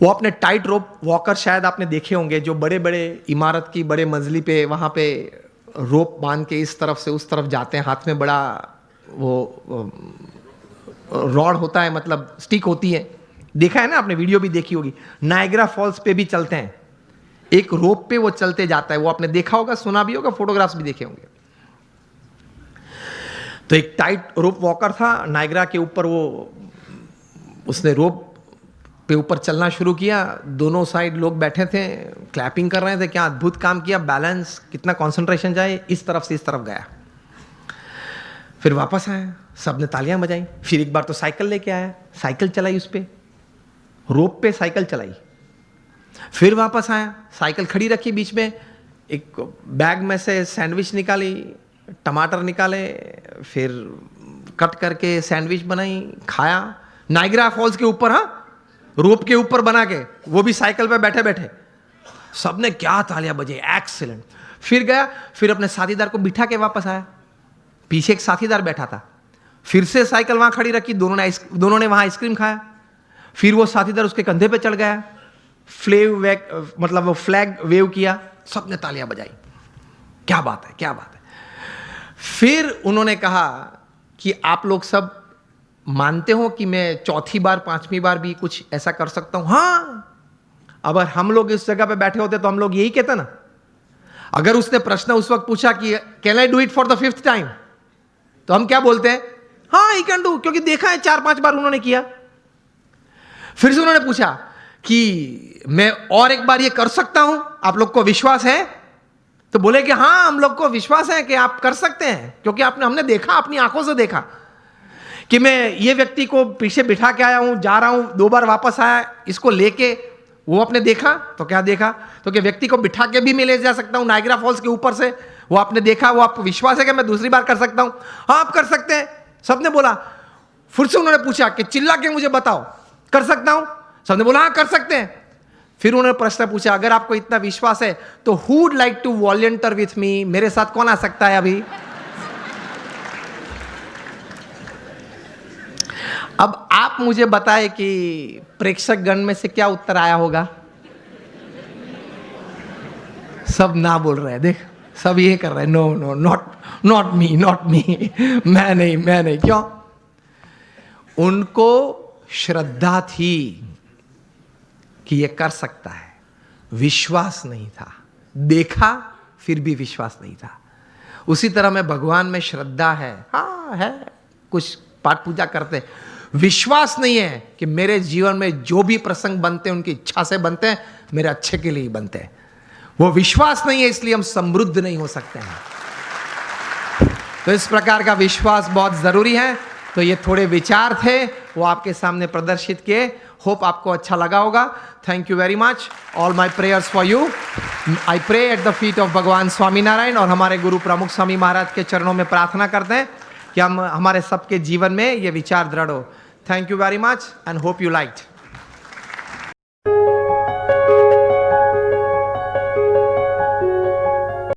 वो अपने टाइट रोप वॉकर शायद आपने देखे होंगे, जो बड़े बड़े इमारत की बड़े मंजिली पे वहां पे रोप बांध के इस तरफ से उस तरफ जाते हैं। हाथ में बड़ा वो रॉड होता है, मतलब स्टिक होती है। देखा है ना आपने, वीडियो भी देखी होगी। नायग्रा फॉल्स पे भी चलते हैं, एक रोप पे वो चलते जाता है। वो आपने देखा होगा, सुना भी होगा, फोटोग्राफ्स भी देखे होंगे। तो एक टाइट रोप वॉकर था नायग्रा के ऊपर, वो उसने रोप पे ऊपर चलना शुरू किया, दोनों साइड लोग बैठे थे, क्लैपिंग कर रहे थे, क्या अद्भुत काम किया, बैलेंस, कितना कंसंट्रेशन जाए, इस तरफ से इस तरफ गया। फिर वापस आया, सबने तालियां बजाई। फिर एक बार तो साइकिल लेके आया, साइकिल चलाई, उस पे रोप पे साइकिल चलाई। फिर वापस आया, साइकिल खड़ी रखी बीच में, एक बैग में से सैंडविच निकाली, टमाटर निकाले, फिर कट करके सैंडविच बनाई, खाया, नाइग्रा फॉल्स के ऊपर, हाँ, रोप के ऊपर बना के, वो भी साइकिल पे बैठे बैठे। सबने क्या तालियां बजाई, एक्सीलेंट। फिर गया, फिर अपने साथीदार को बिठा के वापस आया, पीछे एक साथीदार बैठा था। फिर से साइकिल वहां खड़ी रखी, दोनों ने वहां आइसक्रीम खाया। फिर वो साथीदार उसके कंधे पे चढ़ गया, मतलब वो फ्लैग वेव किया, सबने तालियां बजाई। क्या बात है, क्या बात है। फिर उन्होंने कहा कि आप लोग सब मानते हो कि मैं चौथी बार पांचवी बार भी कुछ ऐसा कर सकता हूं? हाँ, अगर हम लोग इस जगह पे बैठे होते तो हम लोग यही कहते ना। अगर उसने प्रश्न उस वक्त पूछा कि can I do it for the 5th time, तो हम क्या बोलते हैं? हाँ, ही कैन डू, क्योंकि देखा है 4-5 बार उन्होंने किया। फिर से उन्होंने पूछा कि मैं और एक बार ये कर सकता हूं, आप लोग को विश्वास है? तो बोले कि हाँ, हम लोग को विश्वास है कि आप कर सकते हैं, क्योंकि हमने देखा, अपनी आंखों से देखा कि मैं ये व्यक्ति को पीछे बिठा के आया हूं, जा रहा हूं, 2 बार वापस आया, इसको लेके। वो आपने देखा? तो क्या देखा? तो कि व्यक्ति को बिठा के भी मैं ले जा सकता हूं नाइग्रा फॉल्स के ऊपर से। वो आपने देखा, वो आपको विश्वास है कि मैं दूसरी बार कर सकता हूं? हाँ, आप कर सकते हैं, सबने बोला। फिर से उन्होंने पूछा कि चिल्ला के मुझे बताओ, कर सकता हूं? सबने बोला हाँ, कर सकते हैं। फिर उन्होंने प्रश्न पूछा, अगर आपको इतना विश्वास है तो who would like to volunteer with me, मेरे साथ कौन आ सकता है अभी? अब आप मुझे बताएं कि प्रेक्षक गण में से क्या उत्तर आया होगा? सब ना बोल रहे हैं, देख, सब ये कर रहे हैं, no no, not me, not me, मैं नहीं। क्यों? उनको श्रद्धा थी कि ये कर सकता है, विश्वास नहीं था। देखा, फिर भी विश्वास नहीं था। उसी तरह में भगवान में श्रद्धा है, हाँ है, कुछ पाठ पूजा करते, विश्वास नहीं है कि मेरे जीवन में जो भी प्रसंग बनते हैं उनकी इच्छा से बनते हैं, मेरे अच्छे के लिए ही बनते हैं। वो विश्वास नहीं है, इसलिए हम समृद्ध नहीं हो सकते हैं। तो इस प्रकार का विश्वास बहुत जरूरी है। तो ये थोड़े विचार थे, वो आपके सामने प्रदर्शित किए। होप आपको अच्छा लगा होगा। Thank you very much. All my prayers for you. I pray at the feet of Bhagwan Swami Narayan, और हमारे गुरु प्रमुख स्वामी महाराज के चरणों में प्रार्थना करते हैं कि हम हमारे सबके जीवन में ये विचार दृढ़ हो। Thank you very much and hope you liked.